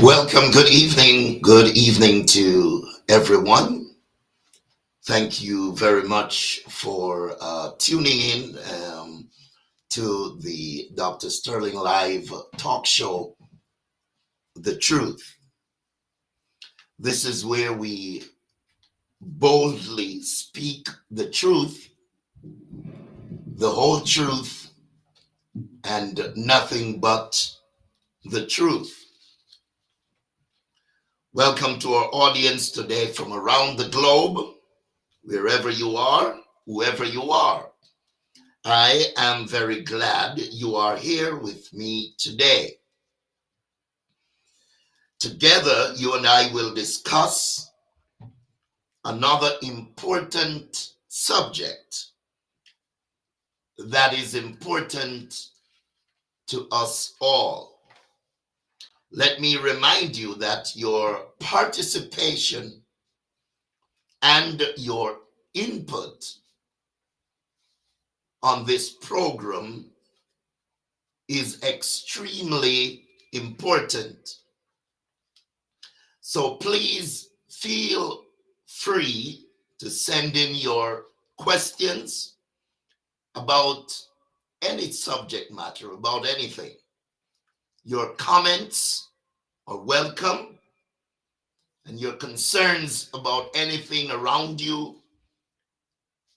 Welcome, good evening to everyone. Thank you very much for tuning in to the Dr. Sterling Live talk show, The Truth. This is where we boldly speak the truth, the whole truth, and nothing but the truth. Welcome to our audience today from around the globe, wherever you are, whoever you are. I am very glad you are here with me today. Together, you and I will discuss another important subject that is important to us all. Let me remind you that your participation and your input on this program is extremely important. So please feel free to send in your questions about any subject matter, about anything. Your comments are welcome, and your concerns about anything around you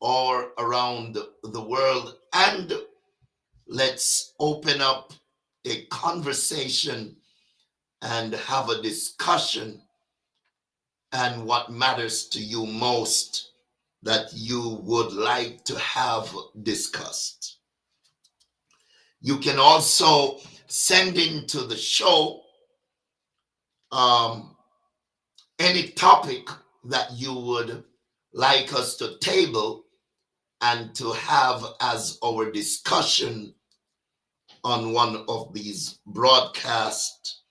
or around the world. And let's open up a conversation and have a discussion and what matters to you most that you would like to have discussed. You can also send into the show any topic that you would like us to table and to have as our discussion on one of these broadcasts.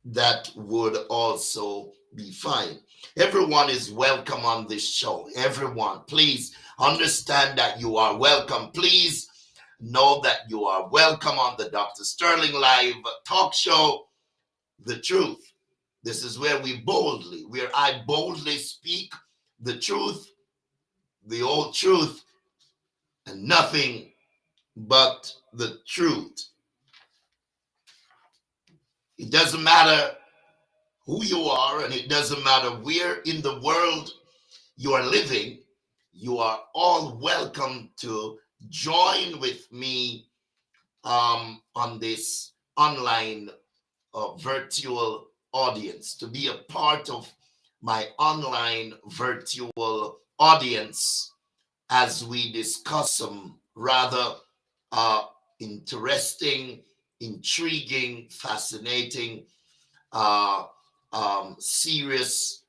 That would also be fine. Everyone is welcome on this show. Everyone, please understand that you are welcome. Please know that you are welcome on the Dr. Sterling Live talk show, The Truth. This is where I boldly speak the truth, the whole truth, and nothing but the truth. It doesn't matter who you are, and it doesn't matter where in the world you are living. You are all welcome to join with me on this online virtual audience, to be a part of my online virtual audience as we discuss some rather interesting, intriguing, fascinating, serious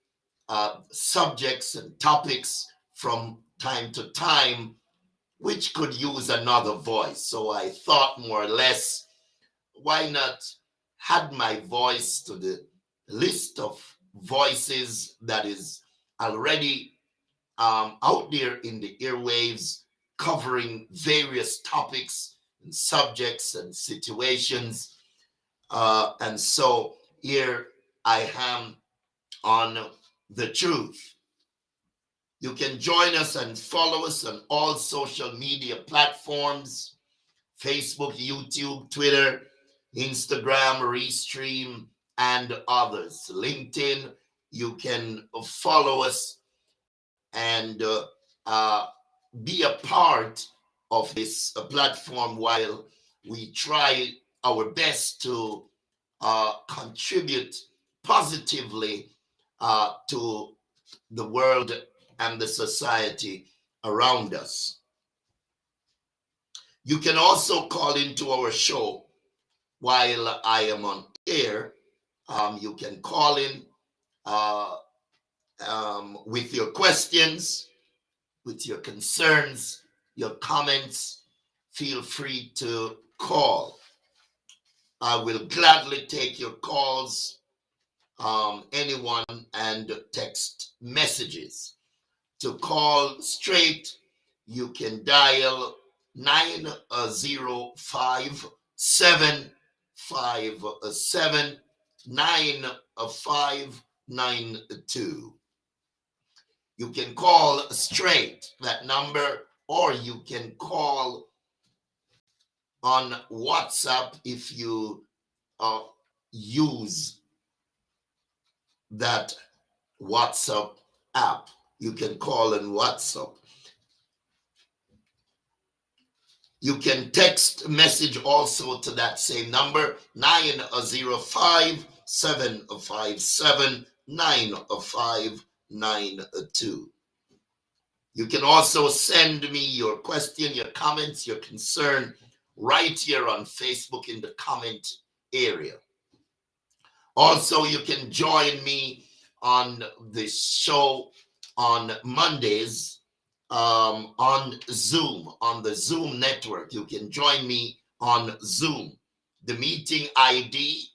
subjects and topics from time to time, which could use another voice. So I thought more or less, why not add my voice to the list of voices that is already out there in the airwaves, covering various topics and subjects and situations. And so here I am on The Truth. You can join us and follow us on all social media platforms: Facebook, YouTube, Twitter, Instagram, Restream, and others. LinkedIn, you can follow us and be a part of this platform while we try our best to contribute positively to the world and the society around us. You can also call into our show while I am on air. You can call in with your questions, with your concerns, your comments. Feel free to call. I will gladly take your calls, anyone, and text messages. To call straight, you can dial 905-757 9592. You can call straight that number, or you can call on WhatsApp if you use that WhatsApp app. You can call on WhatsApp. You can text message also to that same number, 905-757-9592. You can also send me your question, your comments, your concern right here on Facebook in the comment area. Also, you can join me on the show on Mondays on Zoom, on the Zoom network. You can join me on Zoom. The meeting ID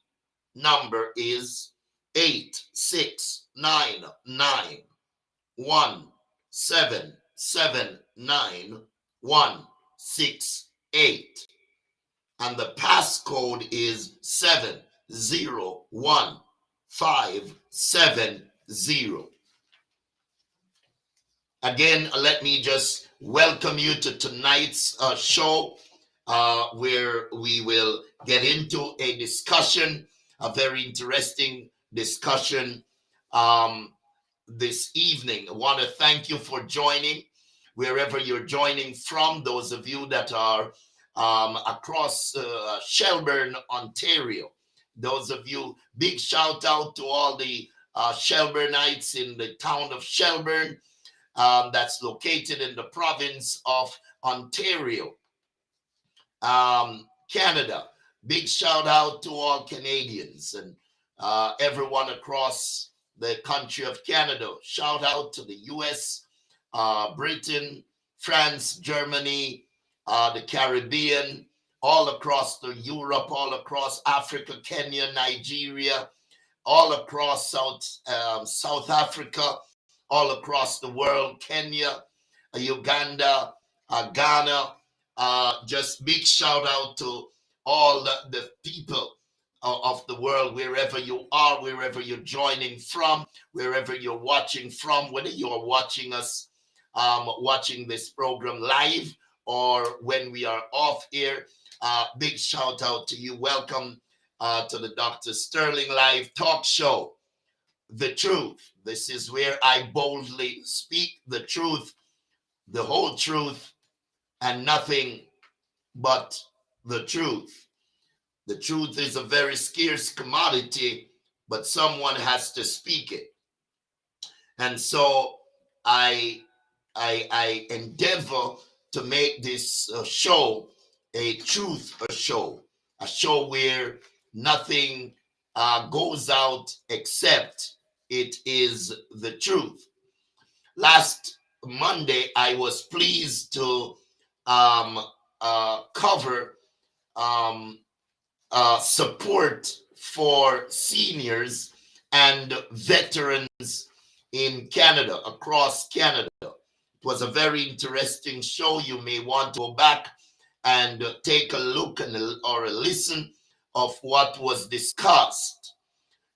number is 86991779-168. And the passcode is 701570. Again, let me just welcome you to tonight's show, where we will get into a discussion, a very interesting discussion this evening. I want to thank you for joining, wherever you're joining from. Those of you that are across Shelburne, Ontario. Those of you, big shout out to all the Shelburnites in the town of Shelburne. That's located in the province of Ontario, Canada. Big shout out to all Canadians and everyone across the country of Canada. Shout out to the US, Britain, France, Germany, the Caribbean, all across Europe, all across Africa, Kenya, Nigeria, all across South Africa, all across the world, Kenya, Uganda, Ghana. Just big shout out to all the people of the world, wherever you are, wherever you're joining from, wherever you're watching from, whether you're watching us, watching this program live or when we are off air. Big shout out to you. Welcome to the Dr. Sterling Live Talk Show. The truth. This is where I boldly speak the truth, the whole truth, and nothing but the truth. The truth is a very scarce commodity, but someone has to speak it. And so I endeavor to make this show a show where nothing goes out except it is the truth. Last Monday, I was pleased to cover support for seniors and veterans in Canada, across Canada. It was a very interesting show. You may want to go back and take a look or a listen of what was discussed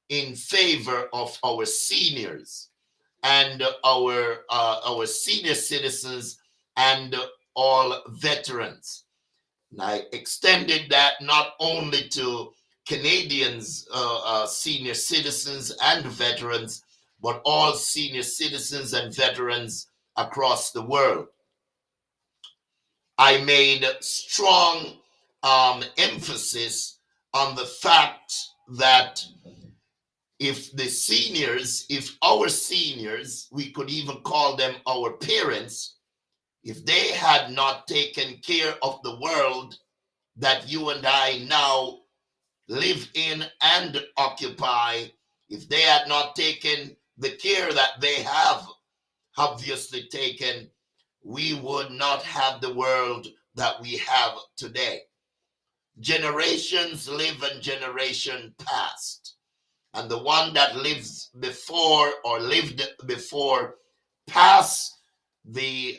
in favor of our seniors and our senior citizens and all veterans. And I extended that not only to Canadians, senior citizens and veterans, but all senior citizens and veterans across the world. I made strong emphasis on the fact that if our seniors, we could even call them our parents, if they had not taken care of the world that you and I now live in and occupy, if they had not taken the care that they have obviously taken, we would not have the world that we have today. Generations live and generation past. And the one that lives before or lived before pass the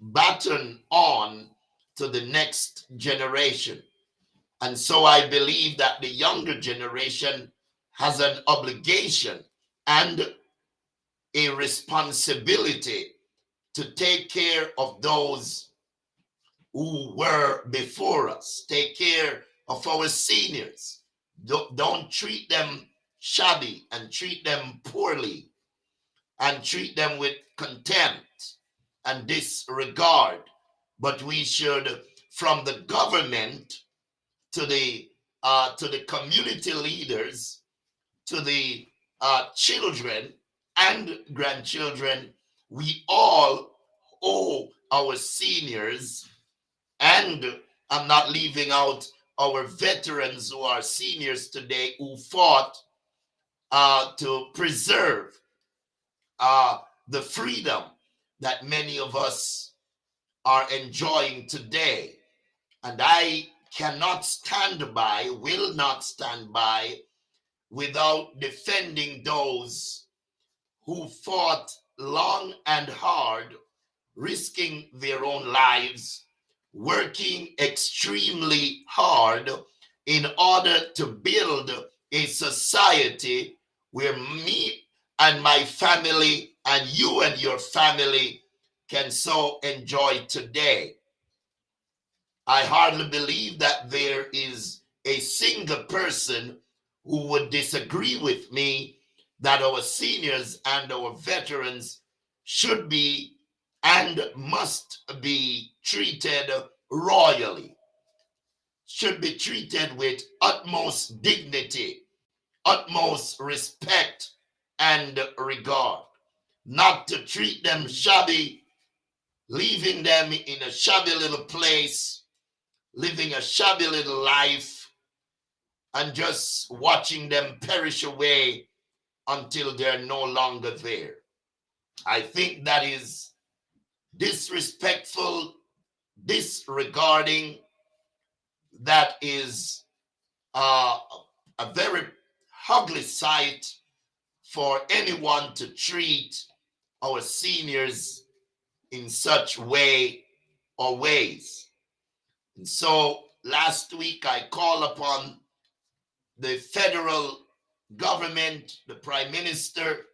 baton on to the next generation. And so I believe that the younger generation has an obligation and a responsibility to take care of those who were before us, take care of our seniors. Don't treat them shabby and treat them poorly and treat them with contempt and disregard. But we should, from the government to the community leaders, to the children and grandchildren, we all owe our seniors, and I'm not leaving out our veterans who are seniors today who fought to preserve the freedom that many of us are enjoying today. And I cannot stand by, will not stand by, without defending those who fought long and hard, risking their own lives, working extremely hard in order to build a society where me and my family and you and your family can so enjoy today. I hardly believe that there is a single person who would disagree with me that our seniors and our veterans should be and must be treated royally, should be treated with utmost dignity, utmost respect and regard, not to treat them shabby, leaving them in a shabby little place, living a shabby little life, and just watching them perish away until they're no longer there. I think that is disrespectful, disregarding, that is a very ugly sight for anyone to treat our seniors in such way or ways. And so last week I called upon the federal government, the Prime Minister,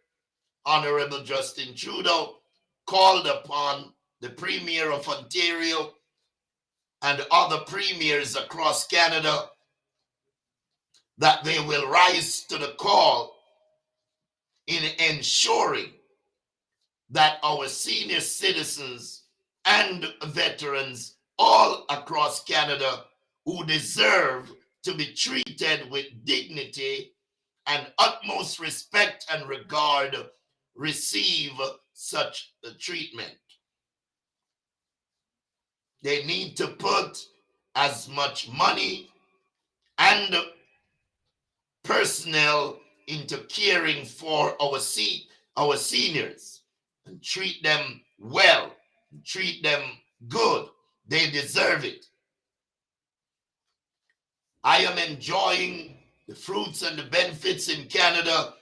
Honorable Justin Trudeau, called upon the Premier of Ontario and other premiers across Canada that they will rise to the call in ensuring that our senior citizens and veterans all across Canada who deserve to be treated with dignity and utmost respect and regard receive such a treatment. They need to put as much money and personnel into caring for our seniors and treat them well, treat them good. They deserve it. I am enjoying the fruits and the benefits in Canada,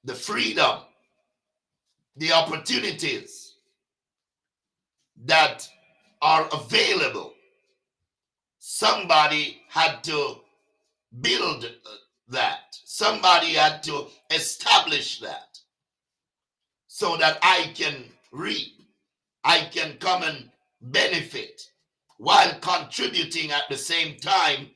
the freedom, the opportunities that are available. Somebody had to build that. Somebody had to establish that so that I can reap. I can come and benefit while contributing at the same time,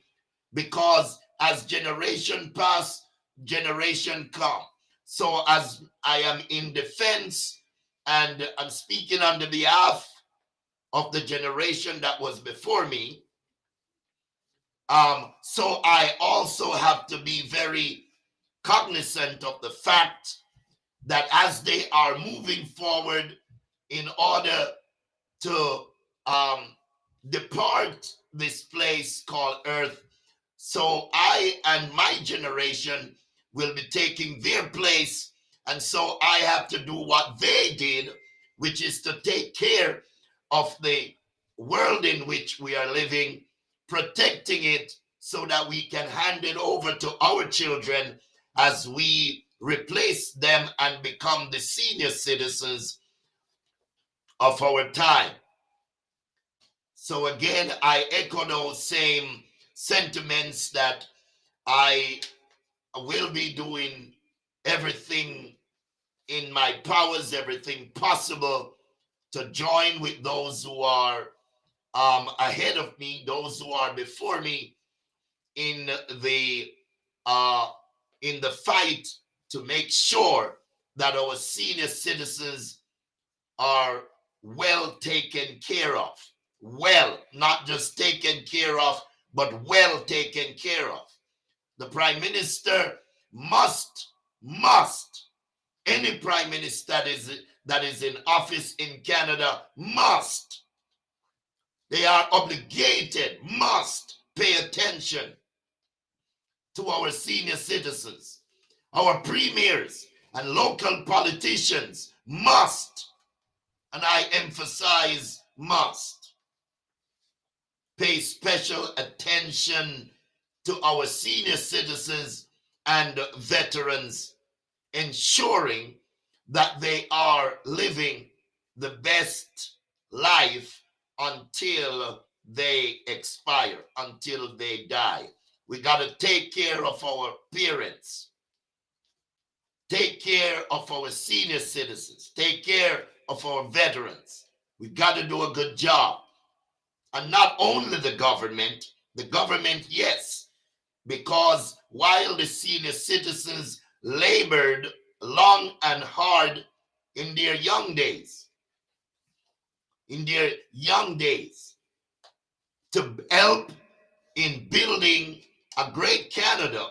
because as generation pass, generation come. So as I am in defense and I'm speaking on the behalf of the generation that was before me, so I also have to be very cognizant of the fact that as they are moving forward in order to depart this place called Earth, so I and my generation will be taking their place. And so I have to do what they did, which is to take care of the world in which we are living, protecting it so that we can hand it over to our children as we replace them and become the senior citizens of our time. So again, I echo those same sentiments that I will be doing everything in my powers, everything possible to join with those who are ahead of me, those who are before me in the uh, in the fight to make sure that our senior citizens are well taken care of. Well, not just taken care of, but well taken care of. The prime minister must, any prime minister that is in office in Canada must, they are obligated, must pay attention to our senior citizens. Our premiers and local politicians must, and I emphasize must, pay special attention to our senior citizens and veterans, ensuring that they are living the best life until they expire, until they die. We got to take care of our parents, take care of our senior citizens, take care of our veterans. We got to do a good job. And not only the government, yes, because while the senior citizens labored long and hard in their young days, to help in building a great Canada,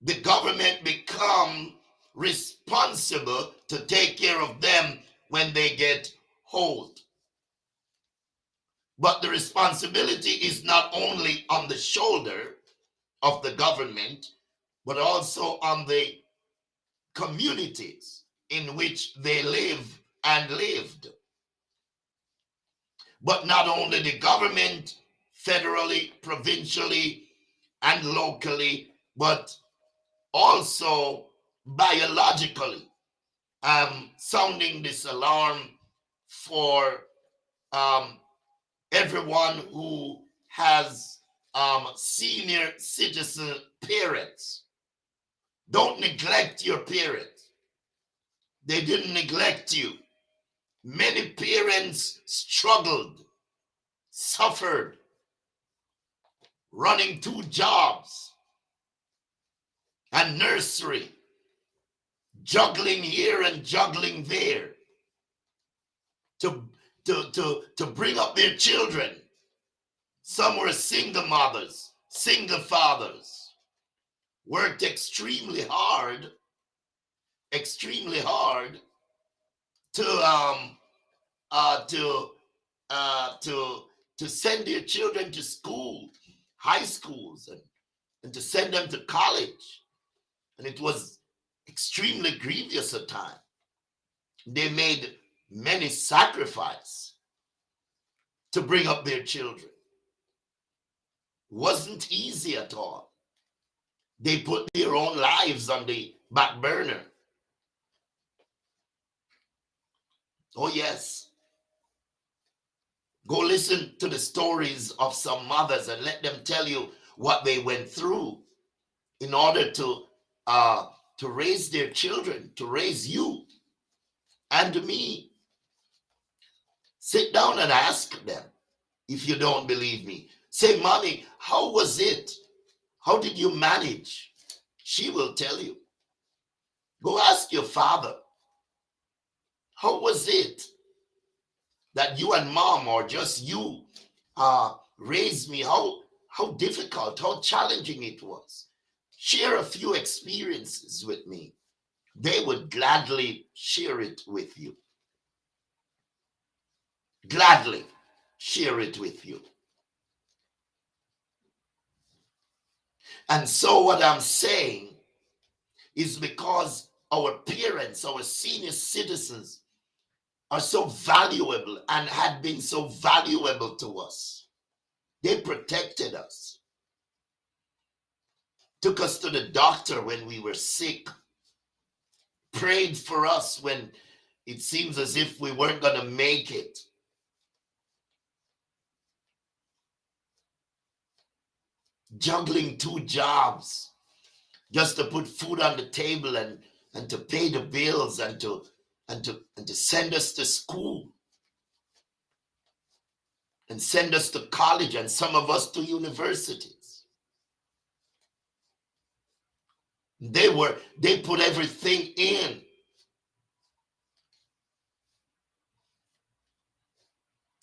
the government become responsible to take care of them when they get old. But the responsibility is not only on the shoulder of the government, but also on the communities in which they live and lived. But not only the government, federally, provincially, and locally, but also biologically. I'm sounding this alarm for everyone who has senior citizen parents. Don't neglect your parents. They didn't neglect you. Many parents struggled, suffered, running 2 jobs and nursery, juggling here and juggling there to bring up their children. Some were single mothers, single fathers, worked extremely hard to to send their children to school, high schools, and to send them to college. And it was extremely grievous at times. They made many sacrifices to bring up their children. It wasn't easy at all. They put their own lives on the back burner. Oh, yes. Go listen to the stories of some mothers and let them tell you what they went through in order to raise their children, to raise you and me. Sit down and ask them if you don't believe me. Say, Mommy, how was it? How did you manage? She will tell you. Go ask your father. How was it that you and Mom, or just you, raised me? How difficult, how challenging it was. Share a few experiences with me. They would gladly share it with you. Gladly share it with you. And so what I'm saying is, because our parents, our senior citizens are so valuable and had been so valuable to us. They protected us, took us to the doctor when we were sick, prayed for us when it seems as if we weren't going to make it. juggling two jobs just to put food on the table and to pay the bills and to send us to school and send us to college and some of us to universities. They put everything in.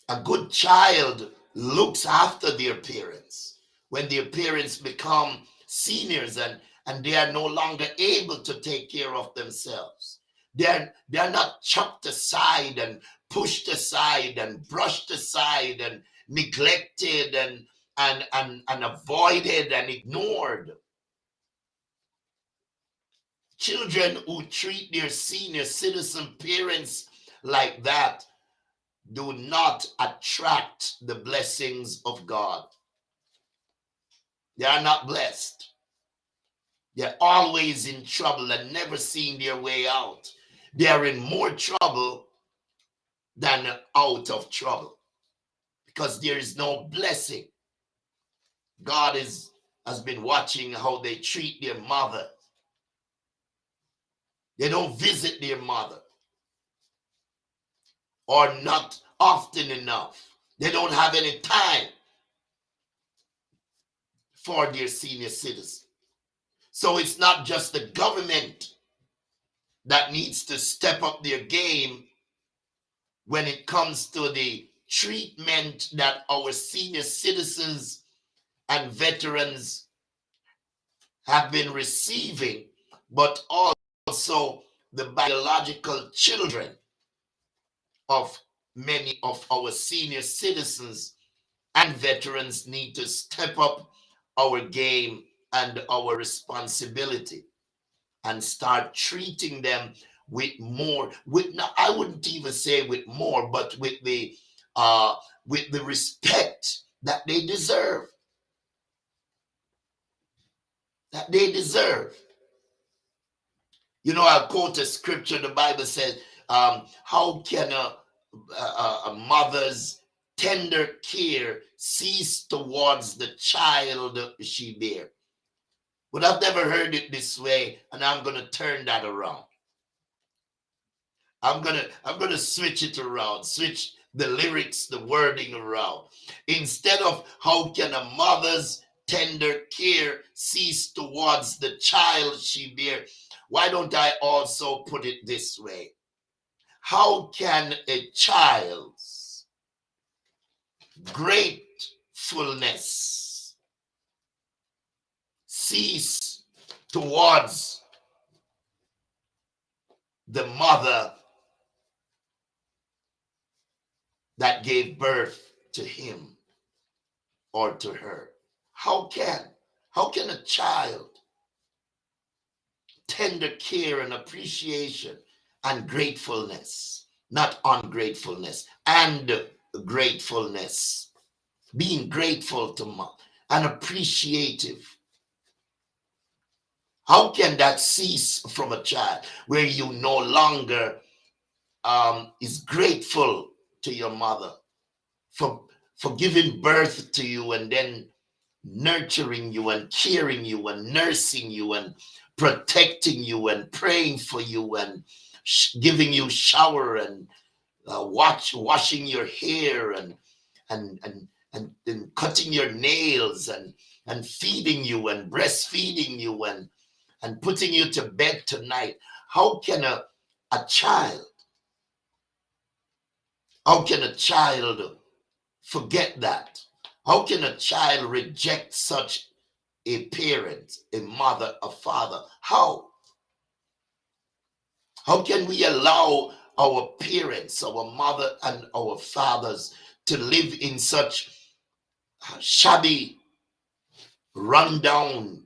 A good child looks after their parents. When their parents become seniors and they are no longer able to take care of themselves, they're not chucked aside and pushed aside and brushed aside and neglected and avoided and ignored. Children who treat their senior citizen parents like that do not attract the blessings of God. They are not blessed. They're always in trouble and never seeing their way out. They are in more trouble than out of trouble because there is no blessing. God has been watching how they treat their mother. They don't visit their mother, or not often enough. They don't have any time for their senior citizens. So it's not just the government that needs to step up their game when it comes to the treatment that our senior citizens and veterans have been receiving, but also the biological children of many of our senior citizens and veterans need to step up our game and our responsibility and start treating them with more, with not, I wouldn't even say with more, but with the respect that they deserve. That they deserve. You know, I'll quote a scripture. The Bible says, how can a mother's tender care cease towards the child she bear? But I've never heard it this way, and I'm going to turn that around. I'm gonna switch it around, switch the lyrics, the wording around. Instead of how can a mother's tender care cease towards the child she bear, why don't I also put it this way? How can a child's gratefulness cease towards the mother that gave birth to him or to her? How can a child tender care and appreciation and gratefulness, not ungratefulness, and gratefulness, being grateful to mom and appreciative, how can that cease from a child where you no longer is grateful to your mother for giving birth to you and then nurturing you and caring you and nursing you and protecting you and praying for you and giving you shower and washing your hair and cutting your nails and feeding you and breastfeeding you and putting you to bed tonight? How can a child forget that? How can a child reject such a parent, a mother, a father? How can we allow our parents, our mother and our fathers to live in such shabby, rundown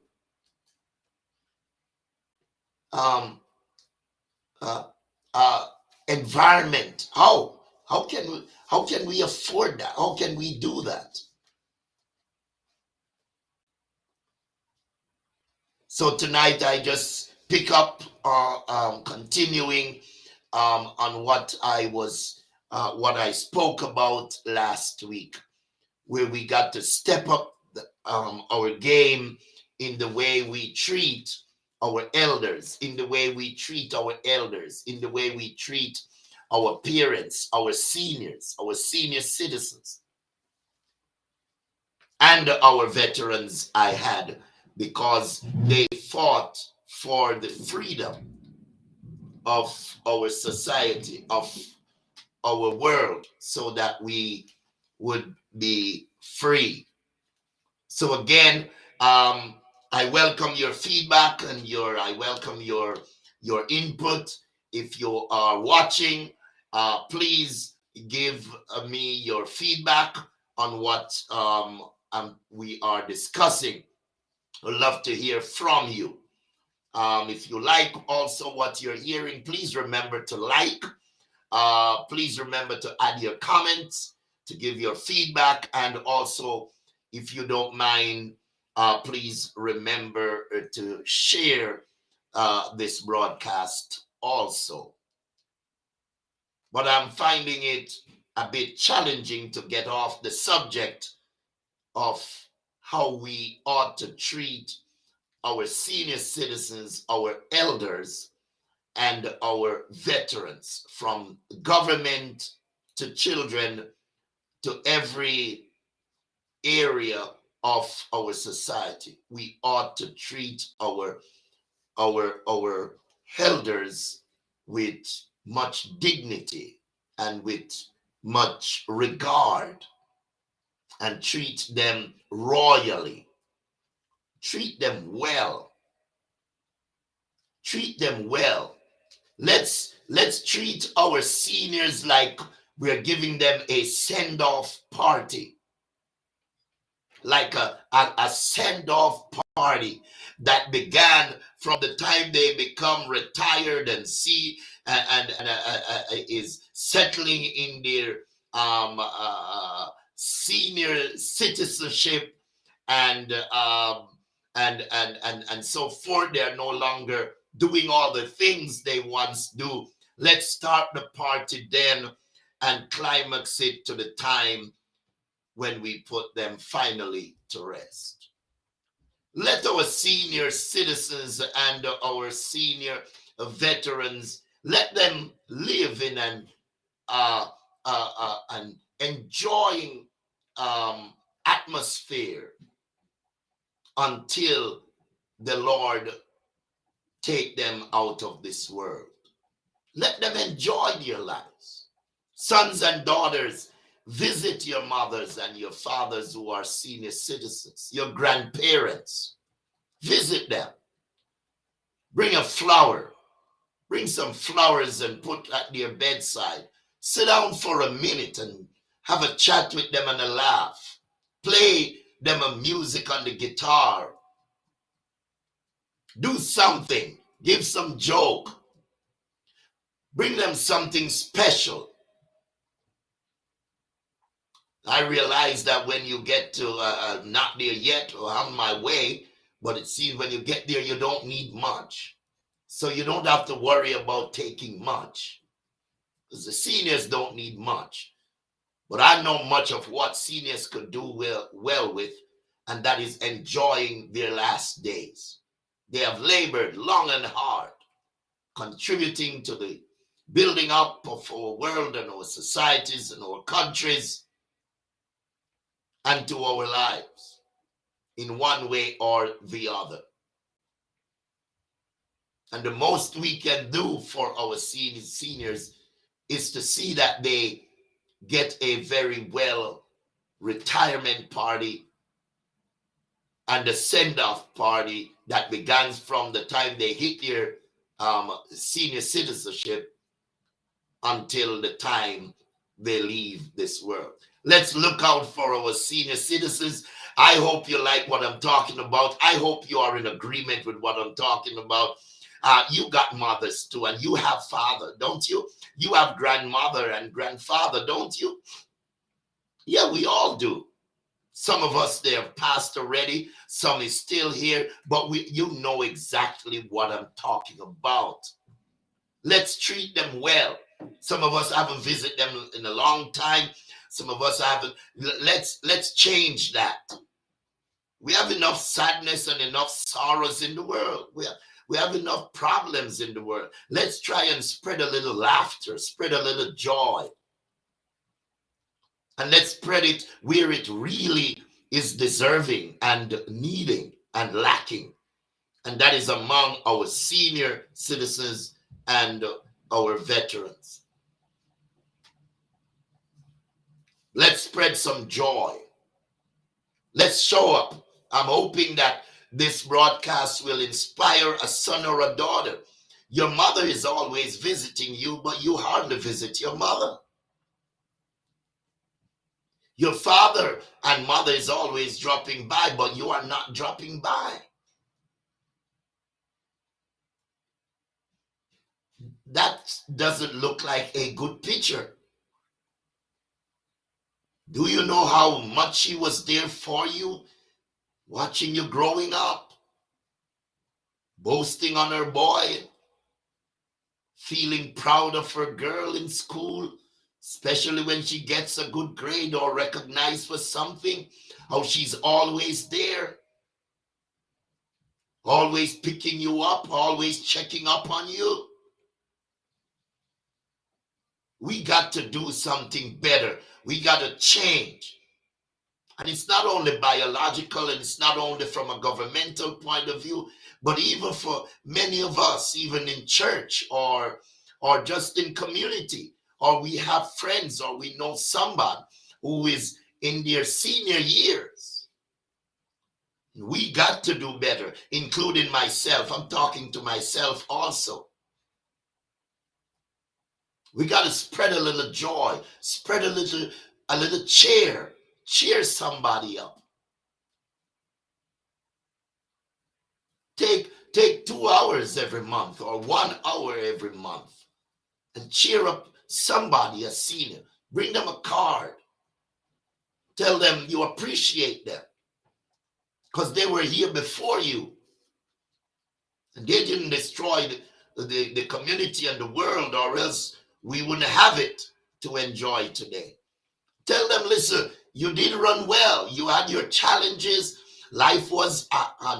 uh, environment? How can we afford that? How can we do that? So tonight I just pick up continuing on what I spoke about last week, where we got to step up our game in the way we treat our elders, in the way we treat our elders, in the way we treat our parents, our senior citizens, and our veterans I had, because they fought for the freedom of our society, of our world, so that we would be free. So again, I welcome your feedback and I welcome your input. If you are watching, please give me your feedback on what we are discussing. I'd love to hear from you. If you like also what you're hearing, please remember to like. Please remember to add your comments, to give your feedback, and also, if you don't mind, please remember to share this broadcast also. But I'm finding it a bit challenging to get off the subject of how we ought to treat our senior citizens, our elders, and our veterans, from government to children to every area of our society. We ought to treat our elders with much dignity and with much regard, and treat them royally. Treat them well. Treat them well. Let's treat our seniors like we're giving them a send-off party, like a send-off party that began from the time they become retired and is settling in their senior citizenship, and so forth. They are no longer doing all the things they once do. Let's start the party then and climax it to the time when we put them finally to rest. Let our senior citizens and our senior veterans, let them live in an enjoying atmosphere until the Lord take them out of this world. Let them enjoy their lives. Sons and daughters, visit your mothers and your fathers who are senior citizens, your grandparents. Visit them. Bring a flower. Bring some flowers and put at their bedside. Sit down for a minute and have a chat with them and a laugh. Play them a music on the guitar. Do something. Give some joke. Bring them something special. I realize that when you get to not there yet or on my way, but it seems when you get there, you don't need much. So you don't have to worry about taking much, because the seniors don't need much. But I know much of what seniors could do well with, and that is enjoying their last days. They have labored long and hard, contributing to the building up of our world and our societies and our countries and to our lives in one way or the other. And the most we can do for our seniors is to see that they get a very well retirement party and a send-off party that begins from the time they hit their senior citizenship until the time they leave this world. Let's look out for our senior citizens. I hope you like what I'm talking about. I hope you are in agreement with what I'm talking about. You got mothers too, and you have father, don't you? You have grandmother and grandfather, don't you? Yeah, we all do. Some of us, they have passed already. Some is still here, but you know exactly what I'm talking about. Let's treat them well. Some of us haven't visited them in a long time. Some of us haven't. Let's change that. We have enough sadness and enough sorrows in the world. We have enough problems in the world. Let's try and spread a little laughter, spread a little joy. And let's spread it where it really is deserving and needing and lacking. And that is among our senior citizens and our veterans. Let's spread some joy. Let's show up. I'm hoping that this broadcast will inspire a son or a daughter. Your mother is always visiting you, but you hardly visit your mother. Your father and mother is always dropping by, but you are not dropping by. That doesn't look like a good picture. Do you know how much she was there for you, watching you growing up, boasting on her boy, feeling proud of her girl in school, especially when she gets a good grade or recognized for something, how she's always there, always picking you up, always checking up on you. We got to do something better. We got to change. And it's not only biological, and it's not only from a governmental point of view, but even for many of us, even in church or just in community, or we have friends or we know somebody who is in their senior years. We got to do better, including myself. I'm talking to myself also. We got to spread a little joy, spread a little cheer somebody up. Take 2 hours every month or 1 hour every month and cheer up somebody, a senior. Bring them a card. Tell them you appreciate them because they were here before you. And they didn't destroy the community and the world, or else we wouldn't have it to enjoy today. Tell them, listen, you did run well. You had your challenges. Life was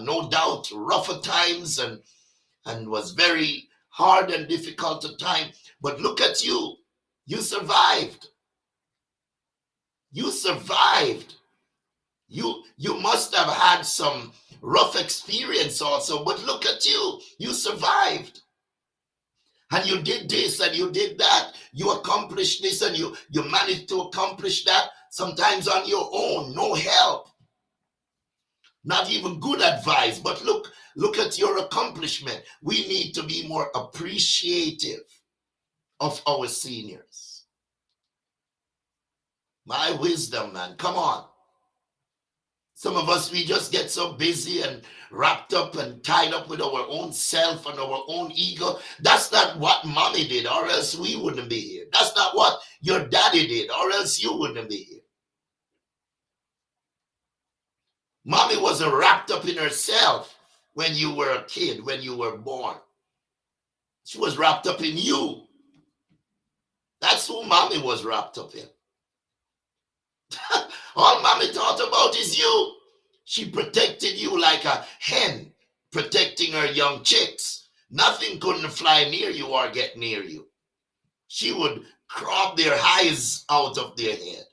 no doubt rougher times and was very hard and difficult at times. But look at you. You survived. You survived. You must have had some rough experience also, but look at you. You survived. And you did this and you did that. You accomplished this and you managed to accomplish that, sometimes on your own, no help. Not even good advice, but look at your accomplishment. We need to be more appreciative of our seniors. My wisdom, man, come on. Some of us, we just get so busy and wrapped up and tied up with our own self and our own ego. That's not what mommy did, or else we wouldn't be here. That's not what your daddy did, or else you wouldn't be here. Mommy wasn't wrapped up in herself when you were a kid, when you were born. She was wrapped up in you. That's who mommy was wrapped up in. All mommy thought about is you. She protected you like a hen protecting her young chicks. Nothing couldn't fly near you or get near you. She would crop their eyes out of their head.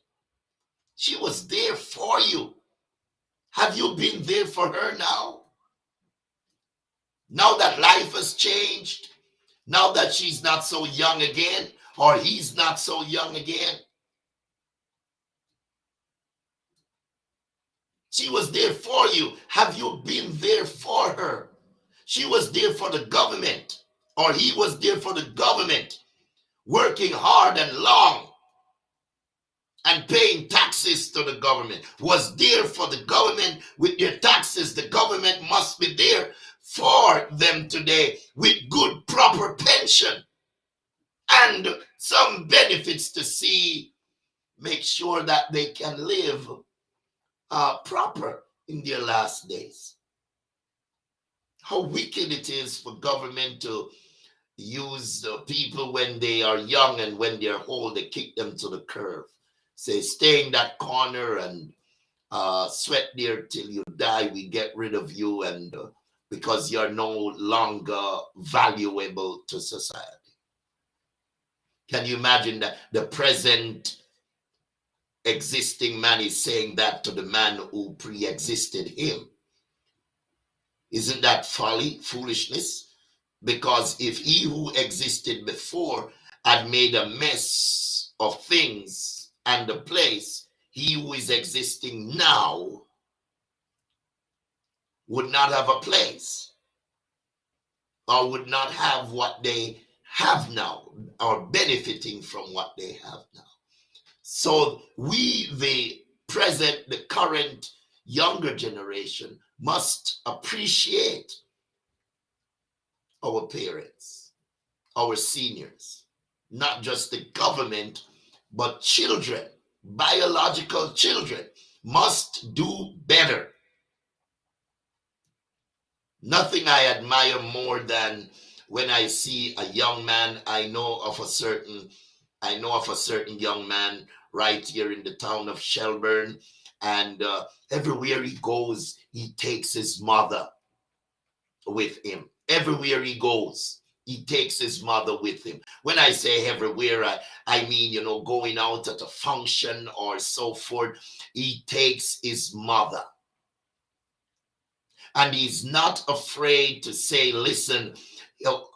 She was there for you. Have you been there for her now? Now that life has changed, now that she's not so young again, or he's not so young again, she was there for you. Have you been there for her? She was there for the government, or he was there for the government, working hard and long and paying taxes to the government, was there for the government with their taxes. The government must be there for them today with good, proper pension and some benefits to see, make sure that they can live proper in their last days. How wicked it is for government to use people when they are young, and when they're old, they kick them to the curb. Say, stay in that corner and sweat there till you die, we get rid of you, and because you're no longer valuable to society. Can you imagine that the present existing man is saying that to the man who pre-existed him? Isn't that folly, foolishness? Because if he who existed before had made a mess of things and the place, he who is existing now would not have a place, or would not have what they have now, or benefiting from what they have now. So we, the present, the current younger generation, must appreciate our parents, our seniors, not just the government, but children, biological children, must do better. Nothing I admire more than when I see a young man. I know of a certain young man right here in the town of Shelburne, and everywhere he goes, he takes his mother with him. Everywhere he goes, he takes his mother with him. When I say everywhere, I mean, going out at a function or so forth, he takes his mother. And he's not afraid to say, listen,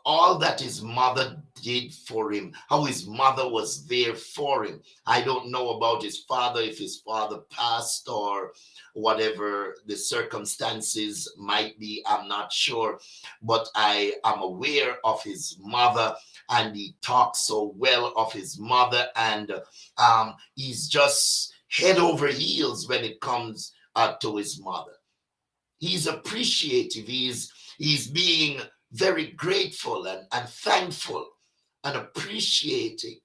all that his mother did for him, how his mother was there for him. I don't know about his father, if his father passed or whatever the circumstances might be, I'm not sure. But I am aware of his mother, and he talks so well of his mother, and he's just head over heels when it comes to his mother. He's appreciative. He's being very grateful and thankful and appreciating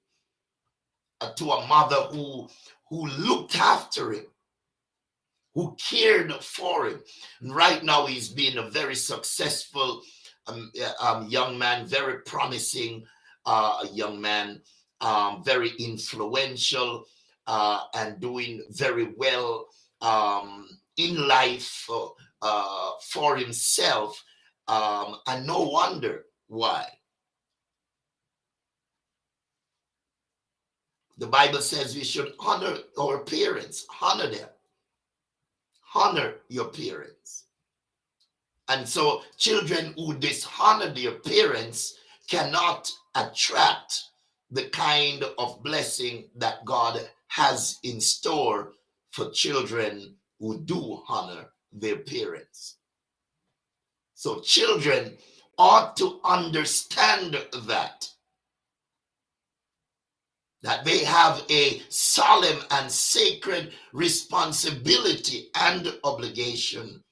to a mother who looked after him, who cared for him. And right now he's been a very successful young man, very promising young man, very influential, and doing very well in life for himself, and no wonder why. The Bible says we should honor our parents, honor them, honor your parents. And so children who dishonor their parents cannot attract the kind of blessing that God has in store for children who do honor their parents. So children ought to understand that they have a solemn and sacred responsibility and obligation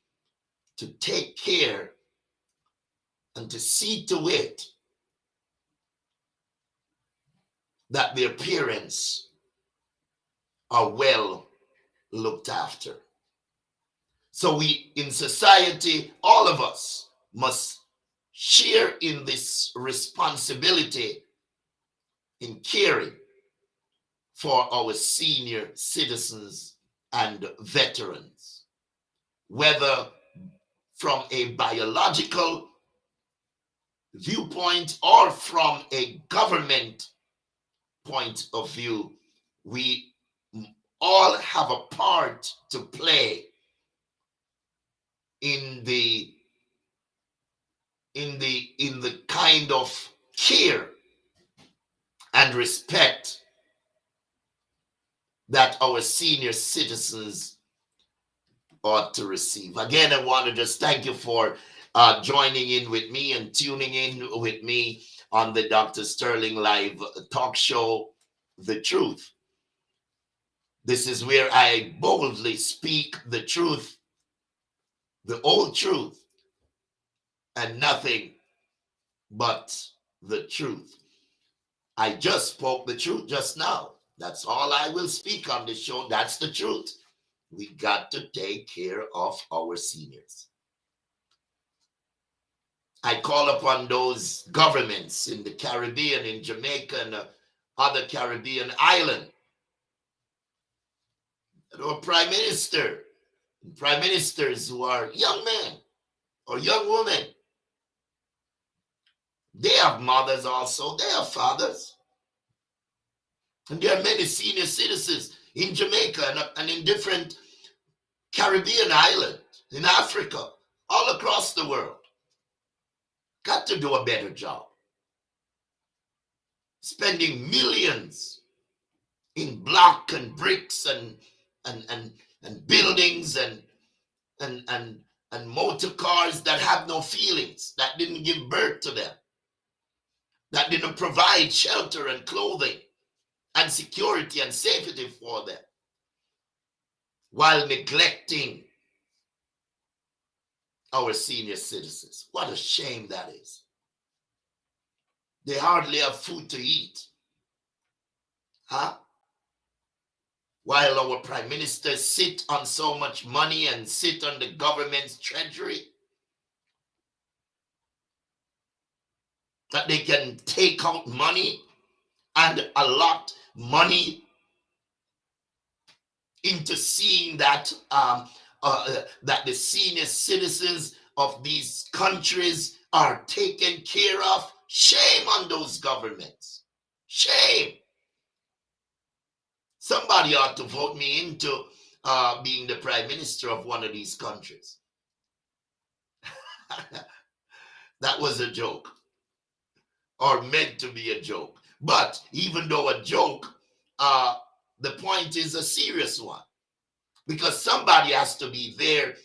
to take care and to see to it that their parents are well looked after. So we in society, all of us must share in this responsibility in caring for our senior citizens and veterans, whether from a biological viewpoint or from a government point of view. We all have a part to play in the kind of care and respect that our senior citizens ought to receive. Again, I want to just thank you for joining in with me and tuning in with me on the Dr. Sterling Live talk show, The Truth. This is where I boldly speak the truth, the whole truth, and nothing but the truth. I just spoke the truth just now. That's all I will speak on this show. That's the truth. We got to take care of our seniors. I call upon those governments in the Caribbean, in Jamaica, and other Caribbean islands, our prime minister, prime ministers who are young men or young women. They have mothers also, they have fathers. And there are many senior citizens in Jamaica and in different Caribbean islands, in Africa, all across the world. Got to do a better job. Spending millions in block and bricks and buildings and motor cars that have no feelings, that didn't give birth to them, that didn't provide shelter and clothing and security and safety for them, while neglecting our senior citizens. What a shame that is. They hardly have food to eat. Huh? While our prime ministers sit on so much money and sit on the government's treasury, that they can take out money and allot money into seeing that that the senior citizens of these countries are taken care of. Shame on those governments. Shame. Somebody ought to vote me into being the prime minister of one of these countries. That was a joke, or meant to be a joke. But even though a joke, the point is a serious one, because somebody has to be there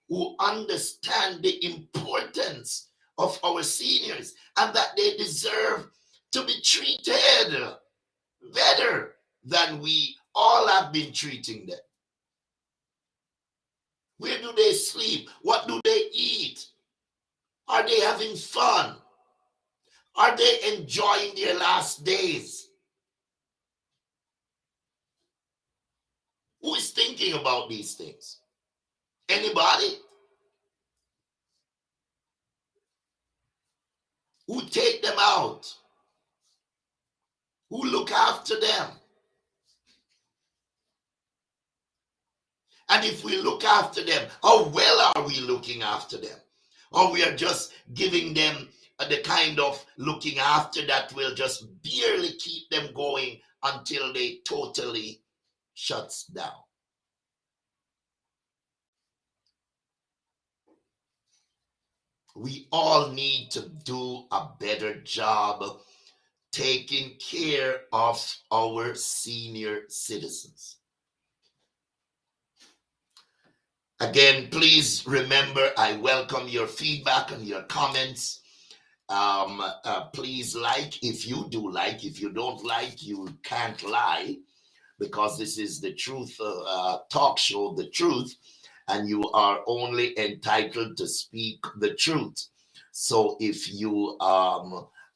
who understand the importance of our seniors and that they deserve to be treated better than we all have been treating them. Where do they sleep? What do they eat? Are they having fun? Are they enjoying their last days? Who is thinking about these things? Anybody? Who take them out? Who look after them? And if we look after them, how well are we looking after them? Or we are just giving them the kind of looking after that will just barely keep them going until they totally shuts down. We all need to do a better job taking care of our senior citizens. Again, please remember, I welcome your feedback and your comments. Please like if you do like. If you don't like, you can't lie, because this is the truth talk show, The Truth, and you are only entitled to speak the truth. So if you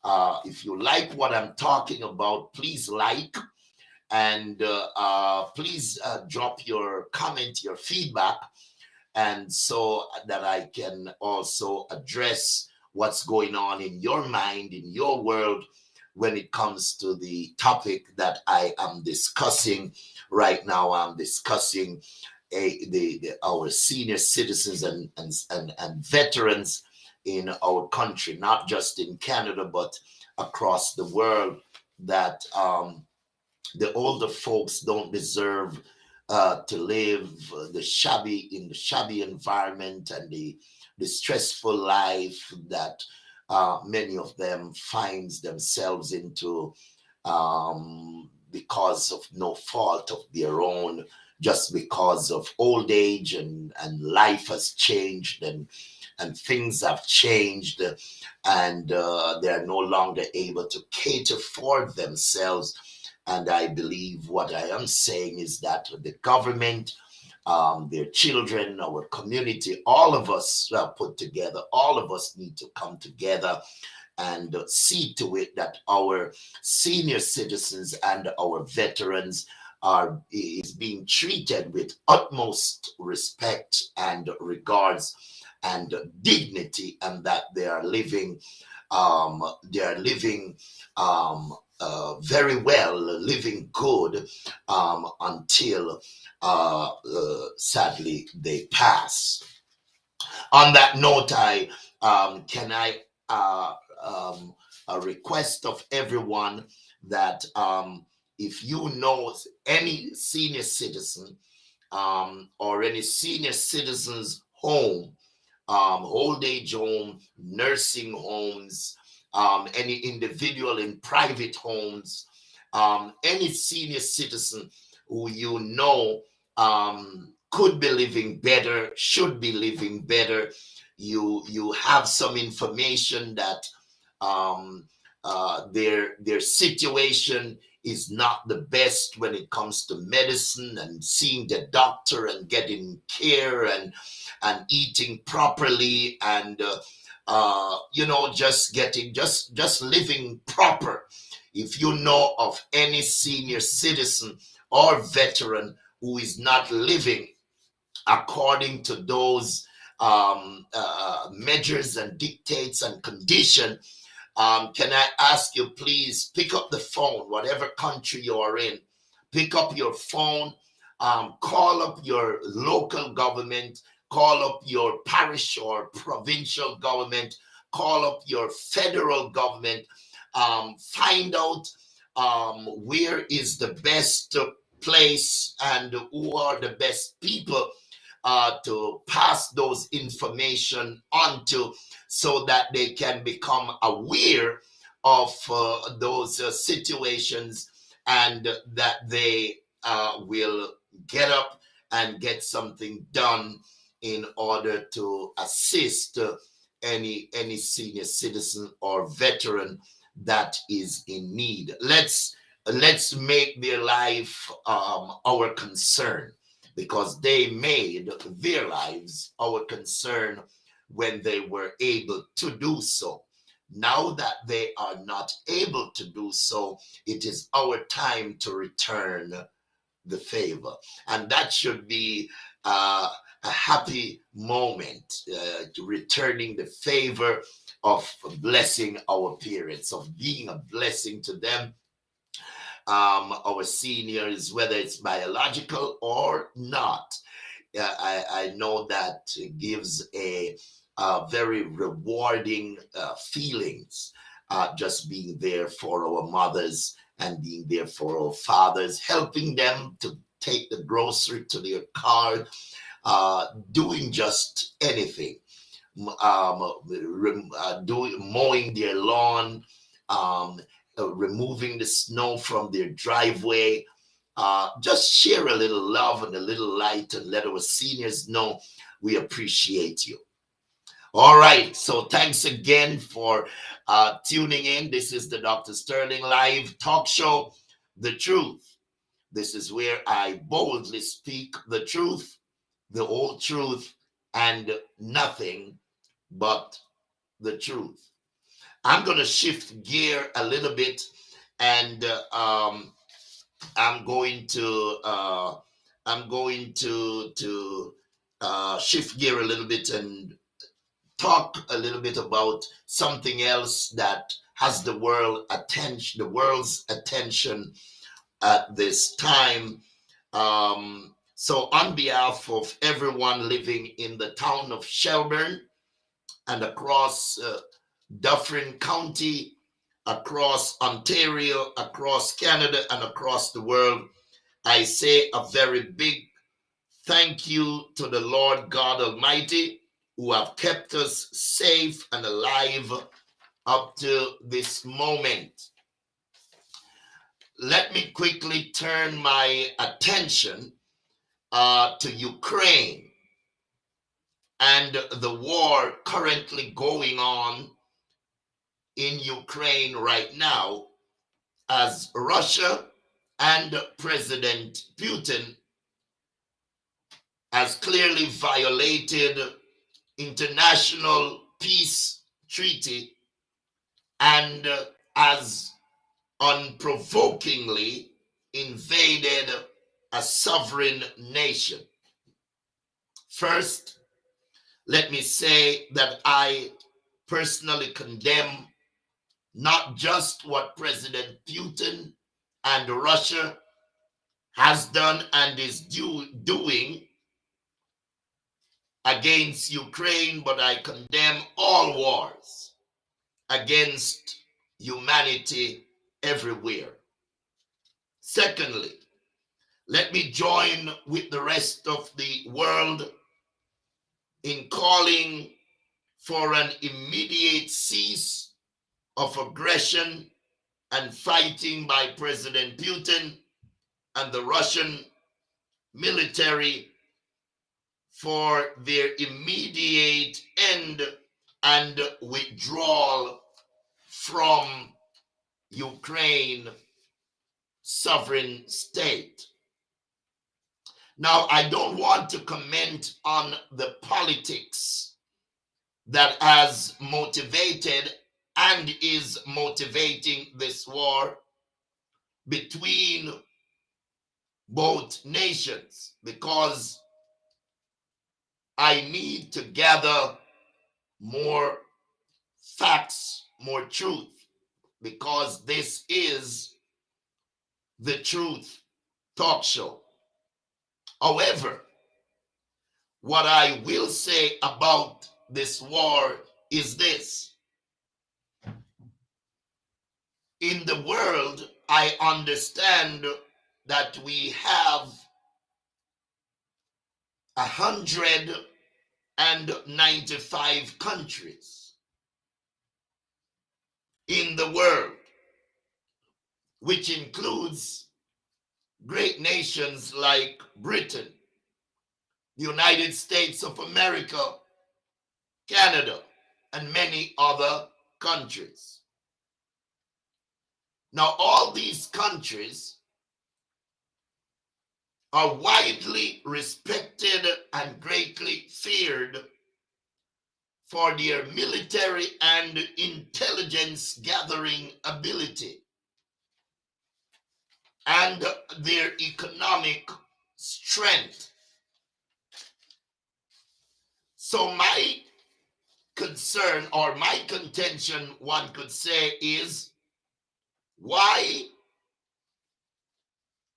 like what I'm talking about, please like, and please drop your comment, your feedback, and so that I can also address what's going on in your mind, in your world, when it comes to the topic that I am discussing right now. I'm discussing our senior citizens and veterans in our country, not just in Canada, but across the world, that the older folks don't deserve to live in the shabby environment and the stressful life that many of them finds themselves into, because of no fault of their own, just because of old age and life has changed and things have changed, and they're no longer able to cater for themselves. And I believe what I am saying is that the government, their children, our community, all of us put together, all of us need to come together and see to it that our senior citizens and our veterans is being treated with utmost respect and regards and dignity, and that they are living very well, living good until sadly they pass. On that note, I can I a request of everyone that if you know any senior citizen or any senior citizens home, old age home, nursing homes, any individual in private homes, any senior citizen who you know could be living better, should be living better. You have some information that their situation is not the best when it comes to medicine and seeing the doctor and getting care and eating properly and just getting just living proper. If you know of any senior citizen or veteran who is not living according to those measures and dictates and condition, can I ask you, please pick up the phone, whatever country you are in, pick up your phone, call up your local government, call up your parish or provincial government, call up your federal government, find out where is the best place and who are the best people to pass those information on to, so that they can become aware of those situations, and that they will get up and get something done in order to assist any senior citizen or veteran that is in need. Let's make their life our concern, because they made their lives our concern when they were able to do so. Now that they are not able to do so, it is our time to return the favor. And that should be a happy moment, returning the favor of blessing our parents, of being a blessing to them, our seniors, whether it's biological or not. I know that gives a very rewarding feelings, just being there for our mothers and being there for our fathers, helping them to take the grocery to their car, doing just anything, doing mowing their lawn, um, removing the snow from their driveway. Just share a little love and a little light and let our seniors know we appreciate you. All right. So thanks again for tuning in. This is the Dr. Sterling Live Talk Show, The Truth. This is where I boldly speak the truth, the whole truth, and nothing but the truth. I'm going to shift gear a little bit, and I'm going to shift gear a little bit and talk a little bit about something else that has the world's attention at this time. So on behalf of everyone living in the town of Shelburne and across Dufferin County, across Ontario, across Canada, and across the world, I say a very big thank you to the Lord God Almighty, who have kept us safe and alive up to this moment. Let me quickly turn my attention to Ukraine and the war currently going on in Ukraine right now, as Russia and President Putin has clearly violated international peace treaty and has unprovokingly invaded a sovereign nation. First, let me say that I personally condemn not just what President Putin and Russia has done and is doing against Ukraine, but I condemn all wars against humanity everywhere. Secondly, let me join with the rest of the world in calling for an immediate cease of aggression and fighting by President Putin and the Russian military for their immediate end and withdrawal from Ukraine sovereign state. Now, I don't want to comment on the politics that has motivated and is motivating this war between both nations, because I need to gather more facts, more truth, because this is the Truth Talk Show. However, what I will say about this war is this. In the world, I understand that we have 195 countries in the world, which includes great nations like Britain, the United States of America, Canada, and many other countries. Now, all these countries are widely respected and greatly feared for their military and intelligence gathering ability and their economic strength. So my concern, or my contention, one could say, is why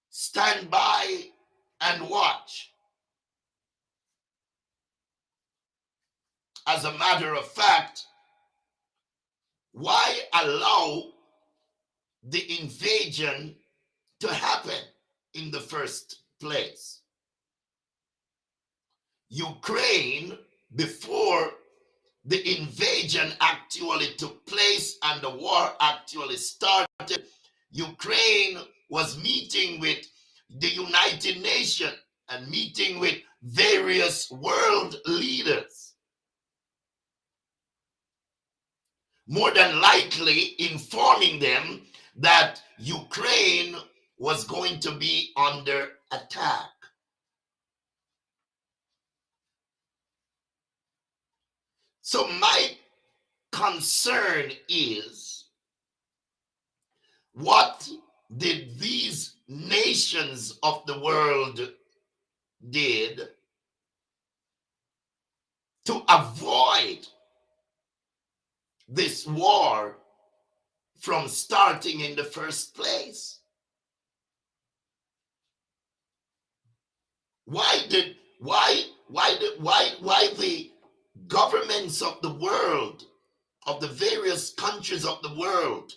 stand by and watch? As a matter of fact, why allow the invasion to happen in the first place? Ukraine, before the invasion actually took place and the war actually started, Ukraine was meeting with the United Nations and meeting with various world leaders, more than likely informing them that Ukraine was going to be under attack. So my concern is, what did these nations of the world did to avoid this war from starting in the first place? Why the governments of the world, of the various countries of the world,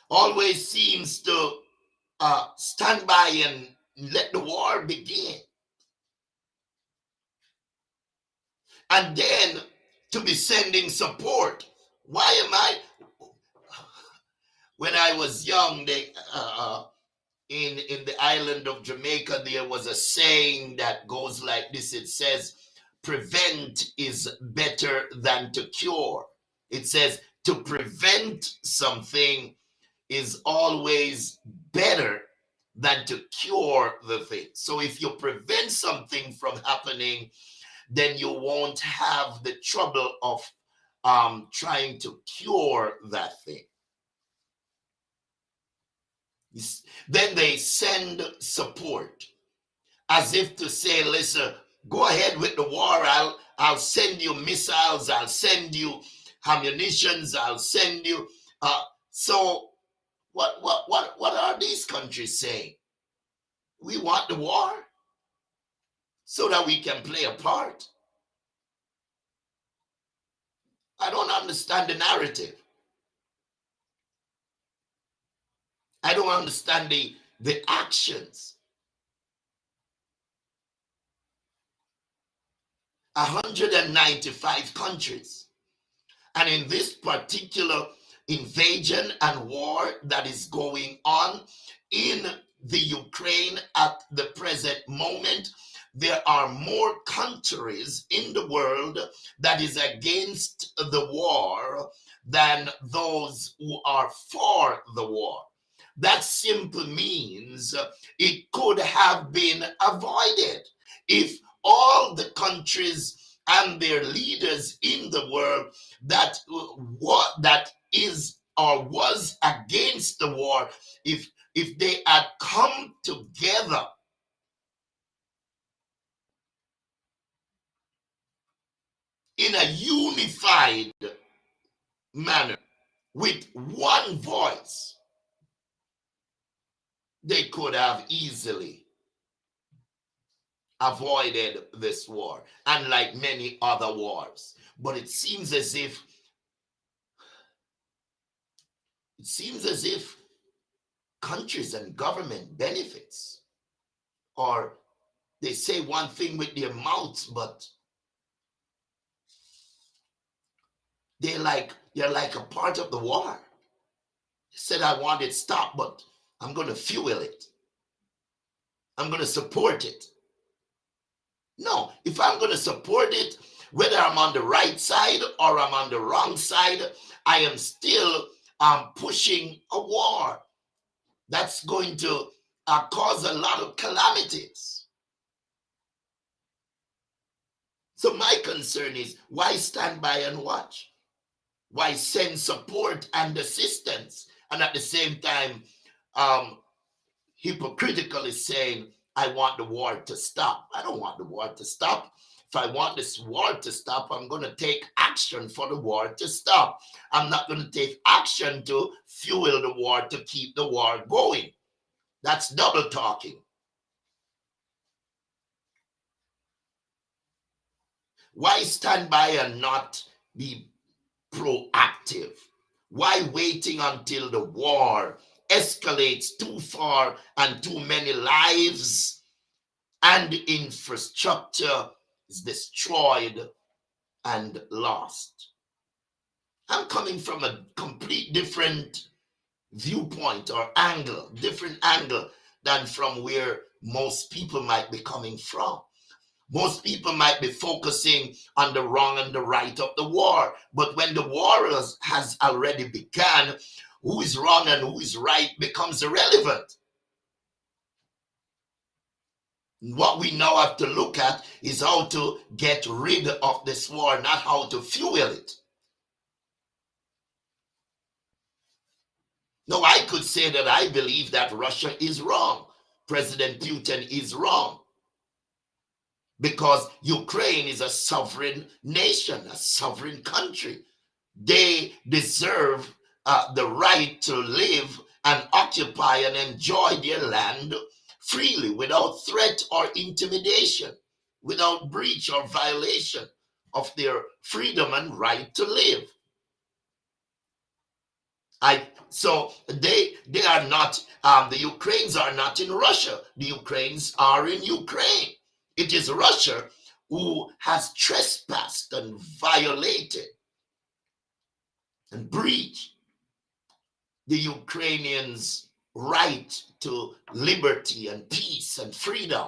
always seems to stand by and let the war begin, and then to be sending support? Why am I? When I was young, they in the island of Jamaica, there was a saying that goes like this. It says, prevent is better than to cure. It says to prevent something is always better than to cure the thing. So if you prevent something from happening, then you won't have the trouble of trying to cure that thing. Then they send support as if to say, listen, go ahead with the war. I'll send you missiles. I'll send you ammunitions, I'll send you. So what are these countries saying? We want the war so that we can play a part. I don't understand the narrative. I don't understand the actions. 195 countries. And in this particular invasion and war that is going on in the Ukraine at the present moment, there are more countries in the world that is against the war than those who are for the war. That simply means it could have been avoided if all the countries and their leaders in the world that is or was against the war, if they had come together in a unified manner with one voice, they could have easily avoided this war, unlike many other wars. But it seems as if countries and government benefits, or they say one thing with their mouths, but they're like a part of the war. They said, I want it stopped, but I'm going to fuel it. I'm going to support it. No, if I'm going to support it, whether I'm on the right side or I'm on the wrong side, I am still pushing a war that's going to cause a lot of calamities. So my concern is, why stand by and watch? Why send support and assistance, and at the same time hypocritically saying, I want the war to stop? I don't want the war to stop. If I want this war to stop, I'm going to take action for the war to stop. I'm not going to take action to fuel the war, to keep the war going. That's double talking. Why stand by and not be proactive? Why waiting until the war escalates too far and too many lives and infrastructure is destroyed and lost? I'm coming from a complete different viewpoint or angle, different angle than from where most people might be coming from. Most people might be focusing on the wrong and the right of the war. But when the war has already begun, who is wrong and who is right becomes irrelevant. What we now have to look at is how to get rid of this war, not how to fuel it. Now, I could say that I believe that Russia is wrong. President Putin is wrong. Because Ukraine is a sovereign nation, a sovereign country. They deserve the right to live and occupy and enjoy their land freely, without threat or intimidation, without breach or violation of their freedom and right to live. So they are not, the Ukrainians are not in Russia. The Ukrainians are in Ukraine. It is Russia who has trespassed and violated and breached the Ukrainians' right to liberty and peace and freedom.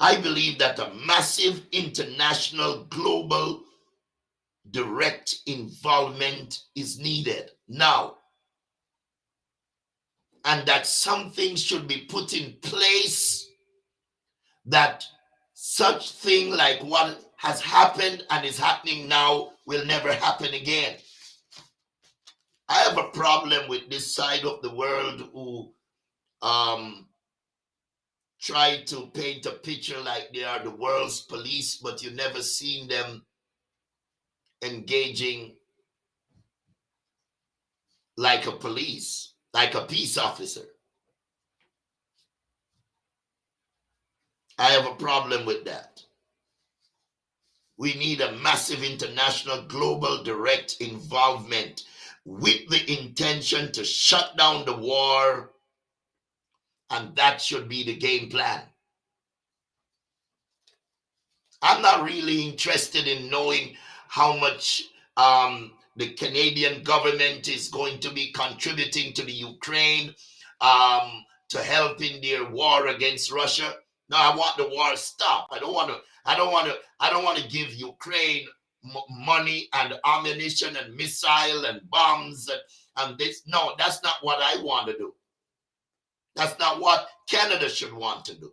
I believe that a massive international, global, direct involvement is needed now, and that something should be put in place that such thing like what has happened and is happening now will never happen again. I have a problem with this side of the world who try to paint a picture like they are the world's police, but you never seen them engaging like a police, like a peace officer. I have a problem with that. We need a massive international global direct involvement with the intention to shut down the war, and that should be the game plan. I'm not really interested in knowing how much the Canadian government is going to be contributing to the Ukraine to help in their war against Russia. No, I want the war stopped. I don't want to give Ukraine money and ammunition and missile and bombs and this. No, that's not what I want to do. That's not what Canada should want to do.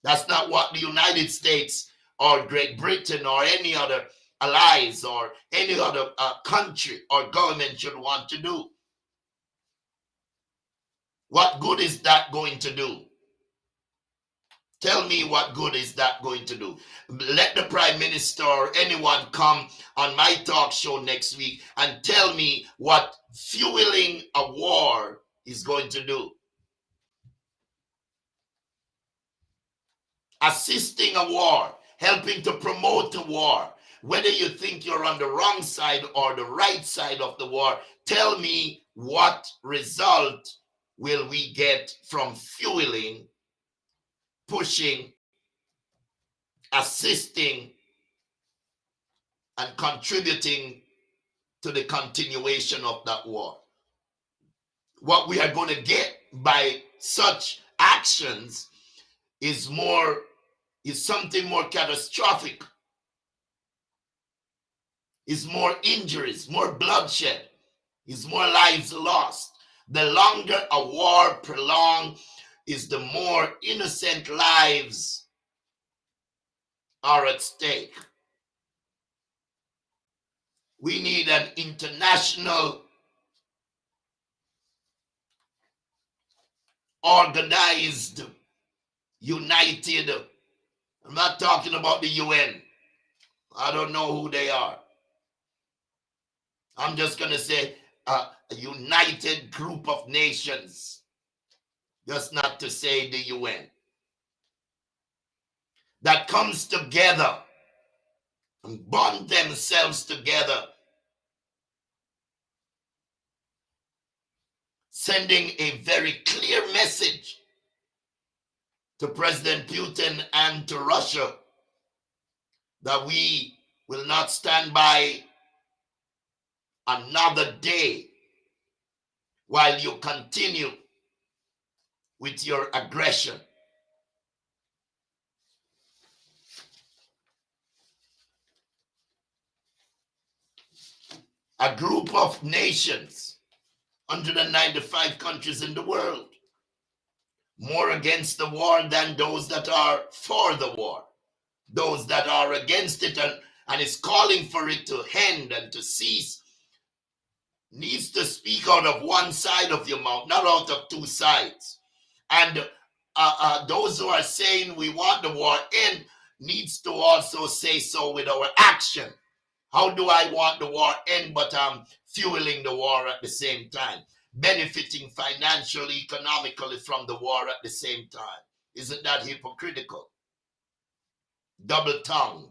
That's not what the United States or Great Britain or any other allies or any other country or government should want to do. What good is that going to do? Tell me, what good is that going to do? Let the Prime Minister or anyone come on my talk show next week and tell me what fueling a war is going to do. Assisting a war, helping to promote a war, whether you think you're on the wrong side or the right side of the war, tell me what result will we get from fueling, pushing, assisting, and contributing to the continuation of that war. What we are going to get by such actions is something more catastrophic, is more injuries, more bloodshed, is more lives lost. The longer a war prolonged, is the more innocent lives are at stake. We need an international, organized, united. I'm not talking about the UN. I don't know who they are. I'm just going to say a united group of nations, just not to say the UN, that comes together and bond themselves together, sending a very clear message to President Putin and to Russia that we will not stand by another day while you continue with your aggression. A group of nations, 195 countries in the world, more against the war than those that are for the war. Those that are against it and is calling for it to end and to cease needs to speak out of one side of your mouth, not out of two sides. And those who are saying we want the war end needs to also say so with our action. How do I want the war end, but I'm fueling the war at the same time, benefiting financially, economically from the war at the same time? Isn't that hypocritical? Double-tongued.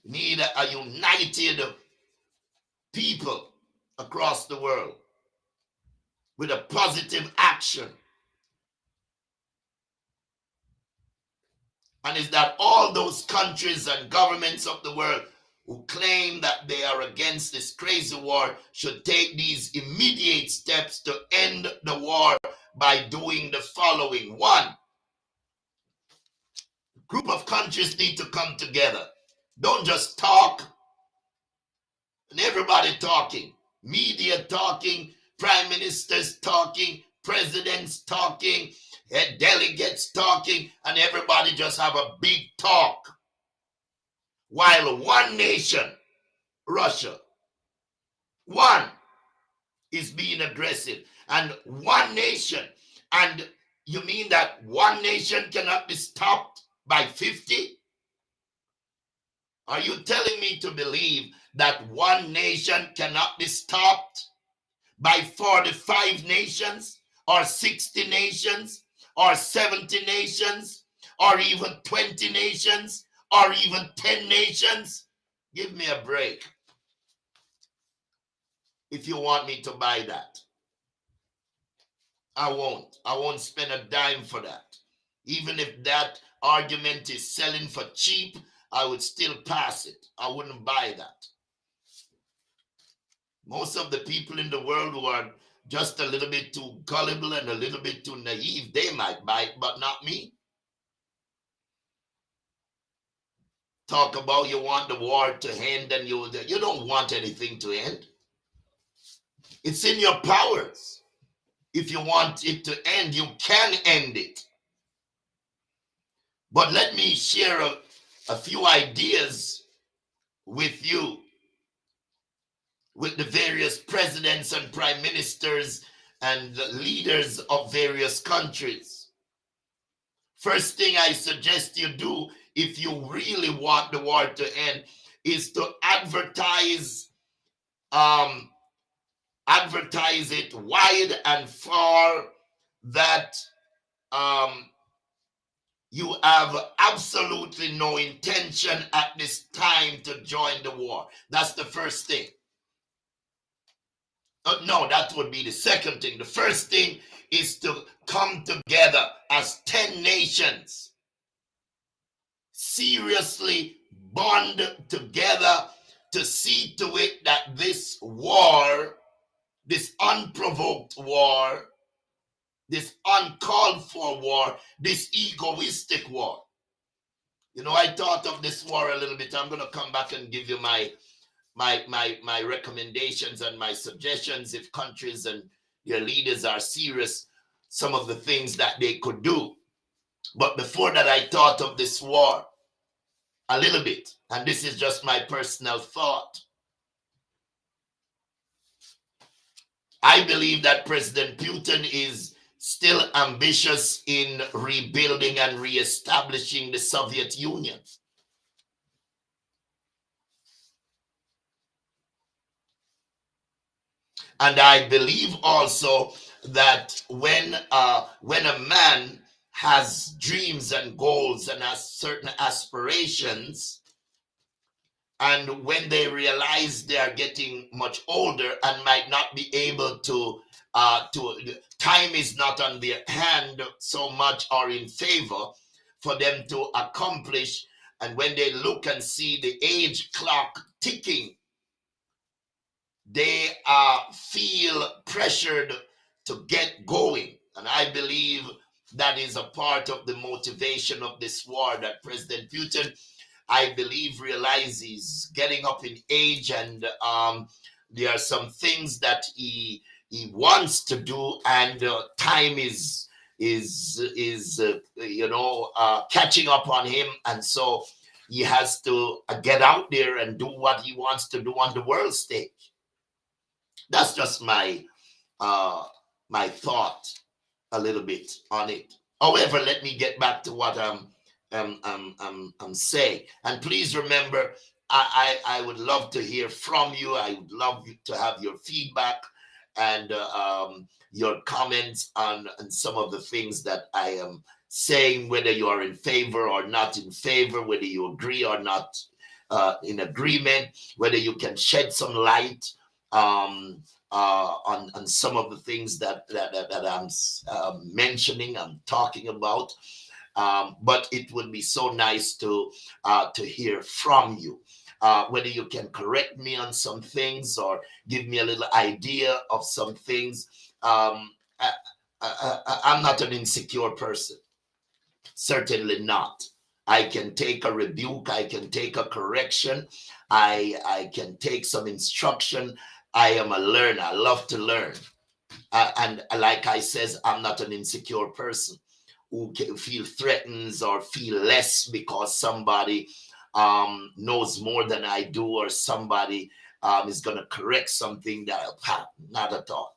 Need a united people across the world with a positive action. And is that all those countries and governments of the world who claim that they are against this crazy war should take these immediate steps to end the war by doing the following. One, group of countries need to come together. Don't just talk and everybody talking, media talking, prime ministers talking, presidents talking, delegates talking, and everybody just have a big talk. While one nation, Russia, one is being aggressive, and one nation and You mean that one nation cannot be stopped by 50? Are you telling me to believe that one nation cannot be stopped by 45 nations or 60 nations or 70 nations or even 20 nations or even 10 nations? Give me a break if you want me to buy that. I won't. I won't spend a dime for that. Even if that argument is selling for cheap, I would still pass it. I wouldn't buy that. Most of the people in the world who are just a little bit too gullible and a little bit too naive, they might buy it, but not me. Talk about you want the war to end and you don't want anything to end. It's in your powers. If you want it to end, you can end it. But let me share a few ideas with you, with the various presidents and prime ministers and the leaders of various countries. First thing I suggest you do if you really want the war to end is to advertise it wide and far that you have absolutely no intention at this time to join the war. That's the first thing. No, that would be the second thing. The first thing is to come together as 10 nations. Seriously bond together to see to it that this war, this unprovoked war, this uncalled for war, this egoistic war. You know, I thought of this war a little bit. I'm going to come back and give you my recommendations and my suggestions if countries and their leaders are serious, some of the things that they could do. But before that, I thought of this war a little bit, and this is just my personal thought. I believe that President Putin is still ambitious in rebuilding and reestablishing the Soviet Union. And I believe also that when a man has dreams and goals and has certain aspirations, and when they realize they are getting much older and might not be able to time is not on their hand so much or in favor for them to accomplish, and when they look and see the age clock ticking, they feel pressured to get going. And I believe that is a part of the motivation of this war, that President Putin, I believe, realizes getting up in age, and there are some things that he wants to do, and time is catching up on him, and so he has to get out there and do what he wants to do on the world stage. That's just my thought a little bit on it. However, let me get back to what I'm saying. And please remember, I would love to hear from you. I would love to have your feedback and your comments on some of the things that I am saying, whether you are in favor or not in favor, whether you agree or not in agreement, whether you can shed some light on some of the things that I'm mentioning, I'm talking about. But it would be so nice to hear from you. Whether you can correct me on some things or give me a little idea of some things. I'm not an insecure person. Certainly not. I can take a rebuke. I can take a correction. I can take some instruction. I am a learner. I love to learn. And like I says, I'm not an insecure person who can feel threatened or feel less because somebody knows more than I do, or somebody is going to correct something that not at all.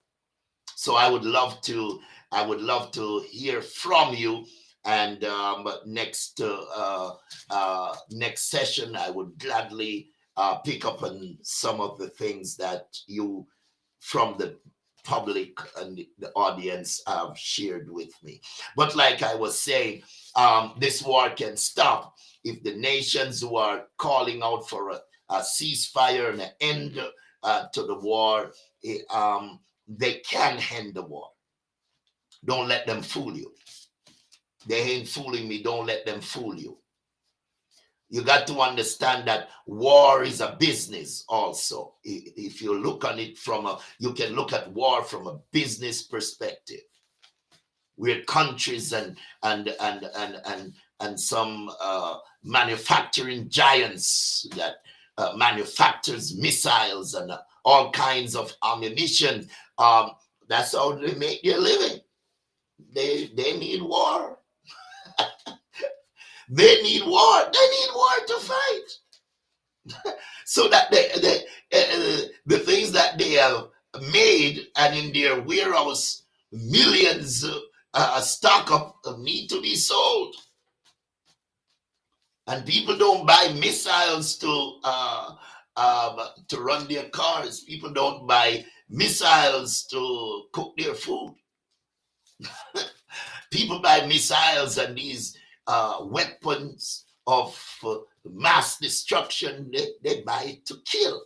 So I would love to I would love to hear from you. And next session, I would gladly pick up on some of the things that you from the public and the audience have shared with me. But like I was saying, this war can stop if the nations who are calling out for a ceasefire and an end to the war, they can end the war. Don't let them fool you. They ain't fooling me. Don't let them fool you. You got to understand that war is a business also. If you look on it you can look at war from a business perspective. We're countries and some manufacturing giants that manufactures missiles and all kinds of ammunition. That's how they make their living. They need war. They need war. They need war to fight. So that the things that they have made and in their warehouse, millions stock up need to be sold. And people don't buy missiles to run their cars. People don't buy missiles to cook their food. People buy missiles and these weapons of mass destruction. They buy it to kill,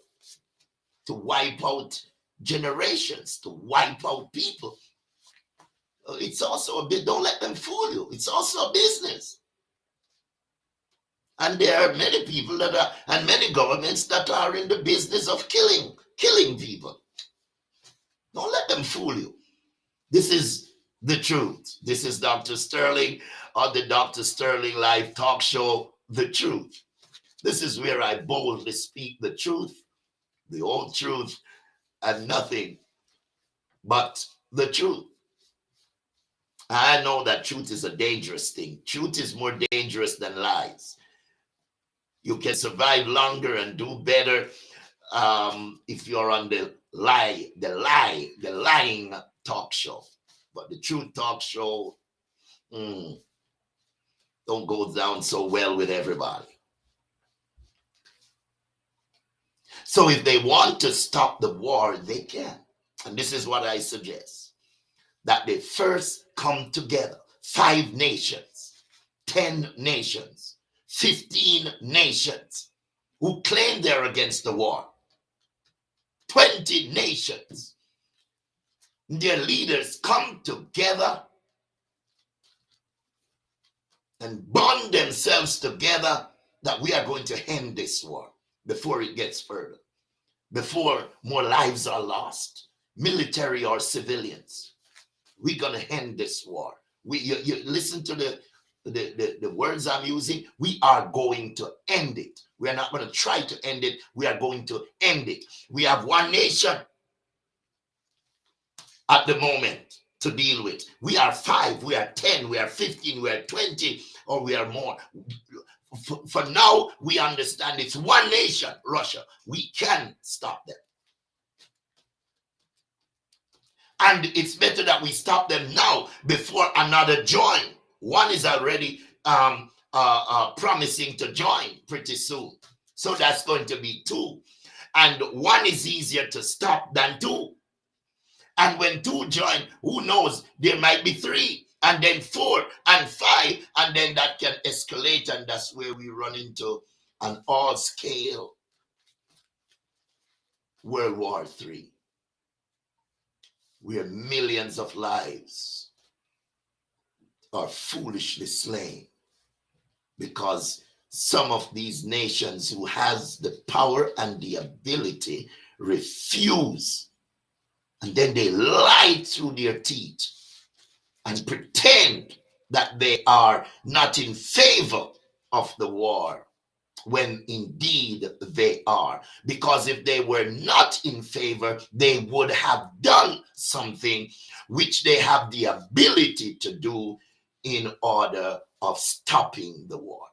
to wipe out generations, to wipe out people. It's also a bit, don't let them fool you. It's also a business. And there are many people and many governments that are in the business of killing people. Don't let them fool you. This is the truth. This is Dr. Sterling on the Dr. Sterling Live Talk Show, The Truth. This is where I boldly speak the truth, the whole truth, and nothing but the truth. I know that truth is a dangerous thing. Truth is more dangerous than lies. You can survive longer and do better if you're on the lying talk show. But the truth talk show don't go down so well with everybody. So if they want to stop the war, they can. And this is what I suggest. That they first come together. 5 nations, 10 nations, 15 nations who claim they're against the war. 20 nations. Their leaders come together and bond themselves together that we are going to end this war before it gets further, before more lives are lost, military or civilians. We're going to end this war. You listen to the words I'm using. We are going to end it. We are not going to try to end it. We are going to end it. We have one nation at the moment to deal with. We are 5, we are 10, we are 15, we are 20, or we are more. For now, we understand it's one nation, Russia. We can stop them. And it's better that we stop them now before another join. One is already promising to join pretty soon. So that's going to be 2. And 1 is easier to stop than 2. And when 2 join, who knows, there might be 3, and then 4 and 5, and then that can escalate, and that's where we run into an all-scale World War III, where millions of lives are foolishly slain because some of these nations who has the power and the ability refuse. And then they lie through their teeth and pretend that they are not in favor of the war, when indeed they are. Because if they were not in favor, they would have done something which they have the ability to do in order of stopping the war.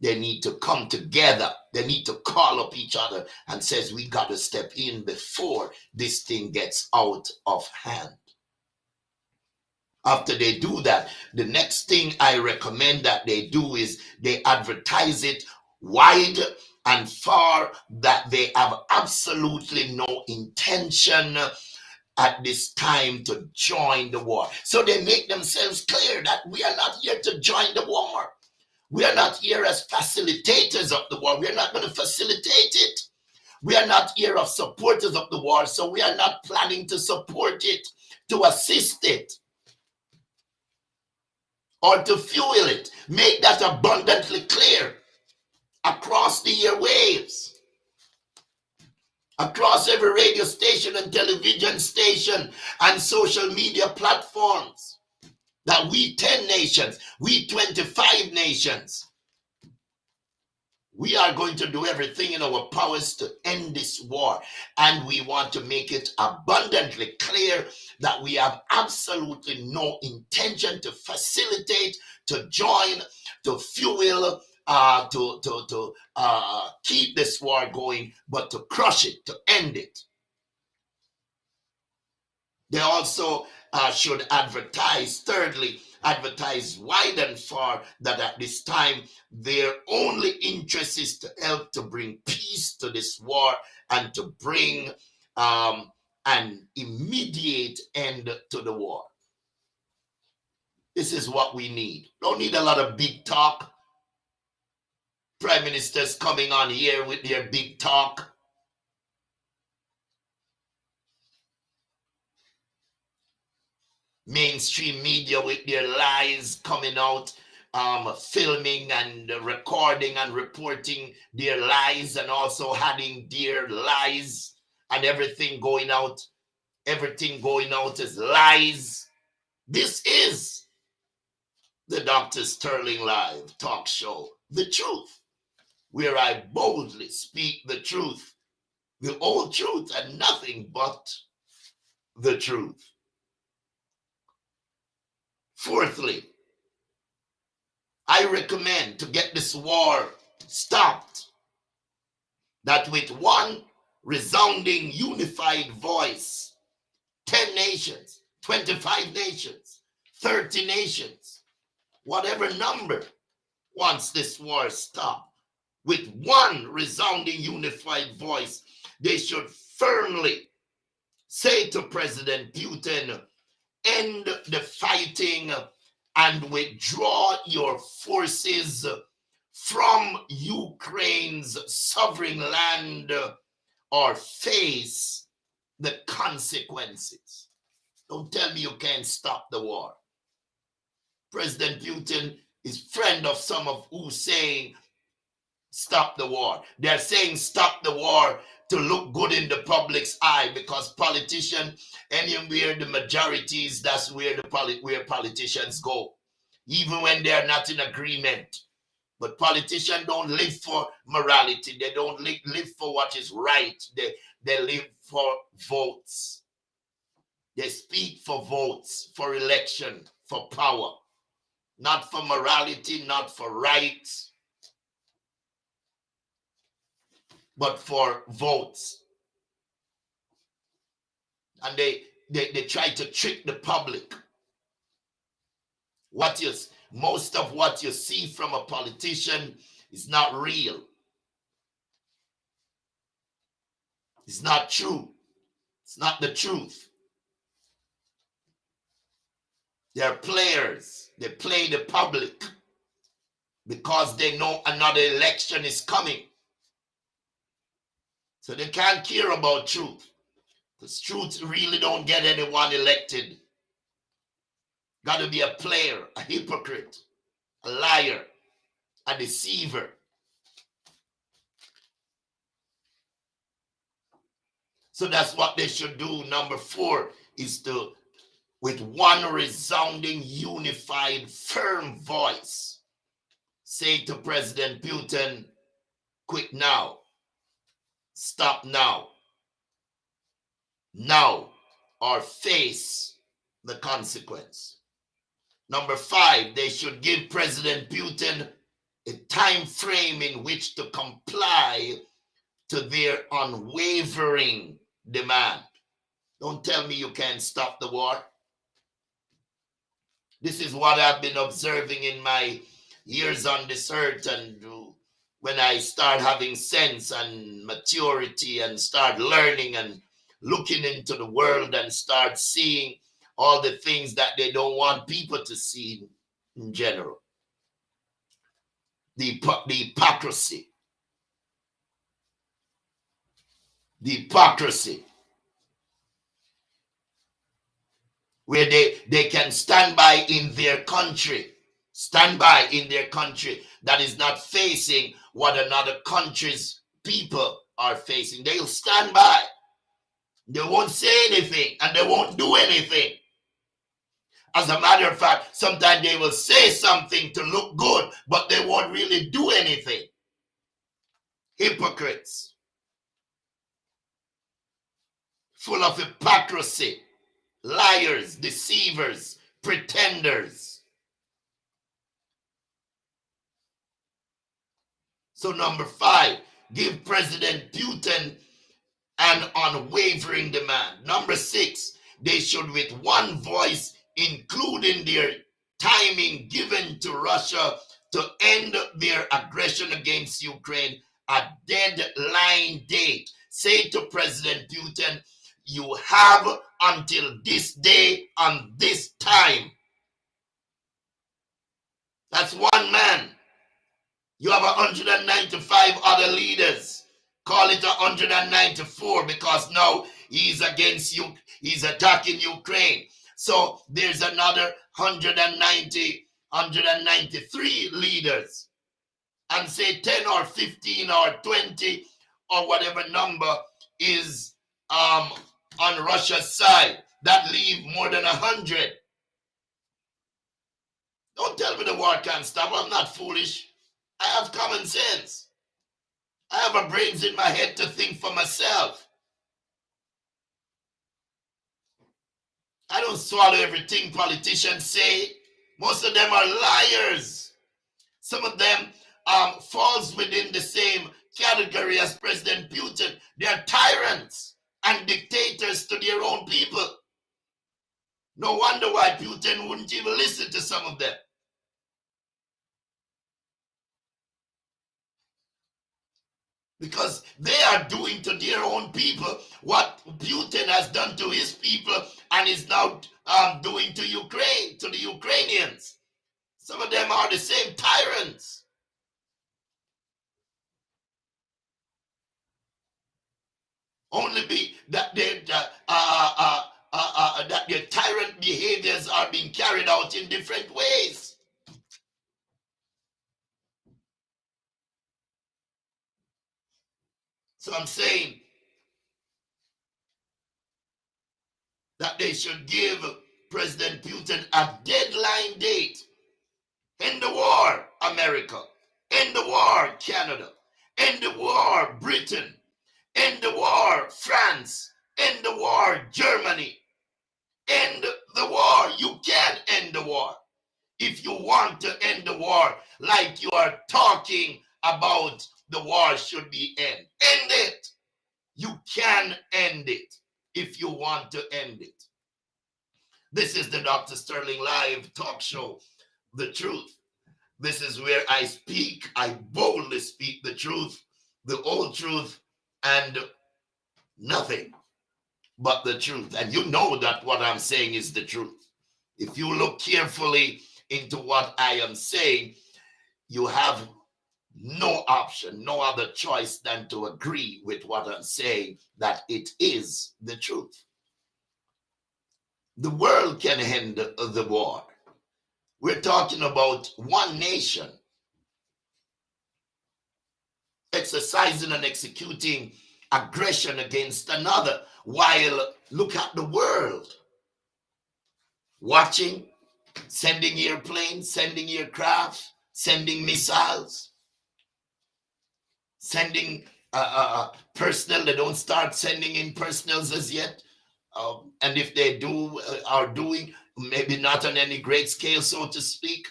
They need to come together. They need to call up each other and says, we got to step in before this thing gets out of hand. After they do that, the next thing I recommend that they do is they advertise it wide and far that they have absolutely no intention at this time to join the war. So they make themselves clear that we are not here to join the war. We are not here as facilitators of the war. We are not going to facilitate it. We are not here as supporters of the war, so we are not planning to support it, to assist it, or to fuel it. Make that abundantly clear across the airwaves, across every radio station and television station and social media platforms, that we 10 nations, we 25 nations, we are going to do everything in our powers to end this war. And we want to make it abundantly clear that we have absolutely no intention to facilitate, to join, to fuel, to keep this war going, but to crush it, to end it. They also should advertise, thirdly, advertise wide and far that at this time their only interest is to help to bring peace to this war and to bring an immediate end to the war. This is what we need. Don't need a lot of big talk. Prime ministers coming on here with their big talk. Mainstream media with their lies coming out, filming and recording and reporting their lies, and also adding their lies, and everything going out as lies. This is the Dr. Sterling Live talk show, The Truth, where I boldly speak the truth, the whole truth, and nothing but the truth. Fourthly, I recommend, to get this war stopped, that with one resounding unified voice, 10 nations, 25 nations, 30 nations, whatever number wants this war stopped, with one resounding unified voice, they should firmly say to President Putin, end the fighting and withdraw your forces from Ukraine's sovereign land, or face the consequences. Don't tell me you can't stop the war. President Putin is friend of some of who saying stop the war. They're saying stop the war to look good in the public's eye, because politicians, anywhere the majorities, that's where where politicians go, even when they're not in agreement. But politicians don't live for morality. They don't live for what is right. They live for votes. They speak for votes, for election, for power, not for morality, not for rights, but for votes. And they try to trick the public. Most of what you see from a politician is not real. It's not true. It's not the truth. They're players. They play the public because they know another election is coming. So they can't care about truth, because truth really don't get anyone elected. Got to be a player, a hypocrite, a liar, a deceiver. So that's what they should do. Number 4 is to, with one resounding, unified, firm voice, say to President Putin, quit now, stop now, or face the consequence. Number 5, they should give President Putin a time frame in which to comply to their unwavering demand. Don't tell me you can't stop the war. This is what I've been observing in my years on this earth, and when I start having sense and maturity and start learning and looking into the world and start seeing all the things that they don't want people to see in general. The hypocrisy. The hypocrisy. Where they can stand by in their country. Stand by in their country that is not facing what another country's people are facing. They'll stand by. They won't say anything and they won't do anything. As a matter of fact, sometimes they will say something to look good, but they won't really do anything. Hypocrites. Full of hypocrisy. Liars, deceivers, pretenders. So number 5, give President Putin an unwavering demand. Number 6, they should with one voice, including their timing given to Russia to end their aggression against Ukraine, a deadline date. Say to President Putin, you have until this day and this time. That's one man. You have 195 other leaders. Call it 194 because now he's against you. He's attacking Ukraine. So there's another 193 leaders. And say 10 or 15 or 20 or whatever number is on Russia's side. That leave more than 100. Don't tell me the war can't stop. I'm not foolish. I have common sense. I have a brains in my head to think for myself. I don't swallow everything politicians say. Most of them are liars. Some of them falls within the same category as President Putin. They are tyrants and dictators to their own people. No wonder why Putin wouldn't even listen to some of them. Because they are doing to their own people what Putin has done to his people and is now doing to Ukraine, to the Ukrainians. Some of them are the same tyrants. Only be that that their tyrant behaviors are being carried out in different ways. So I'm saying that they should give President Putin a deadline date. End the war, America. End the war, Canada. End the war, Britain. End the war, France. End the war, Germany. End the war. You can end the war. If you want to end the war like you are talking about the war should be end. End it. You can end it if you want to end it. This is the Dr. Sterling Live talk show, The Truth. This is where I speak, I boldly speak the truth, the whole truth, and nothing but the truth. And you know that what I'm saying is the truth. If you look carefully into what I am saying, you have no option, no other choice than to agree with what I'm saying, that it is the truth. The world can end the war. We're talking about one nation exercising and executing aggression against another, while look at the world watching, sending airplanes, sending aircraft, sending missiles, sending personnel. They don't start sending in personnels as yet, and if they do, are doing maybe not on any great scale, so to speak.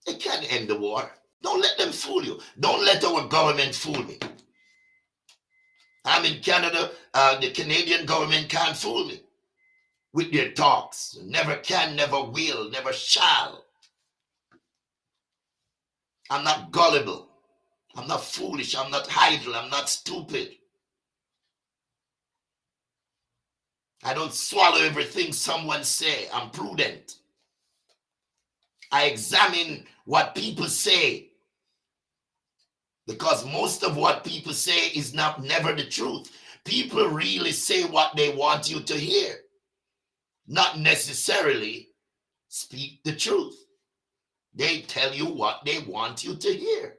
It can't end the war. Don't let them fool you. Don't let our government fool me. I'm in Canada. The Canadian government can't fool me. with their talks. Never can, never will, never shall. I'm not gullible. I'm not foolish. I'm not idle. I'm not stupid. I don't swallow everything someone say. I'm prudent. I examine what people say, because most of what people say is never the truth. People really say what they want you to hear, not necessarily speak the truth. They tell you what they want you to hear.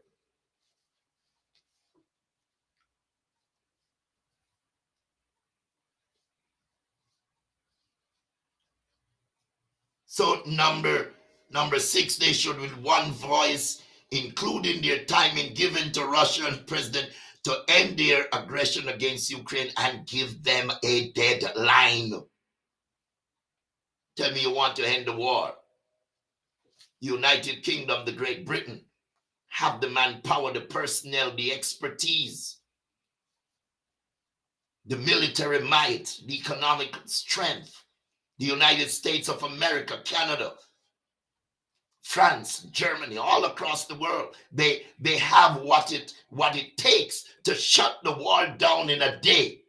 So number 6, they should with one voice, including their timing given to Russian president to end their aggression against Ukraine and give them a deadline. Tell me you want to end the war. United Kingdom, the Great Britain, have the manpower, the personnel, the expertise, the military might, the economic strength. The United States of America, Canada, France, Germany, all across the world, they have what it takes to shut the war down in a day.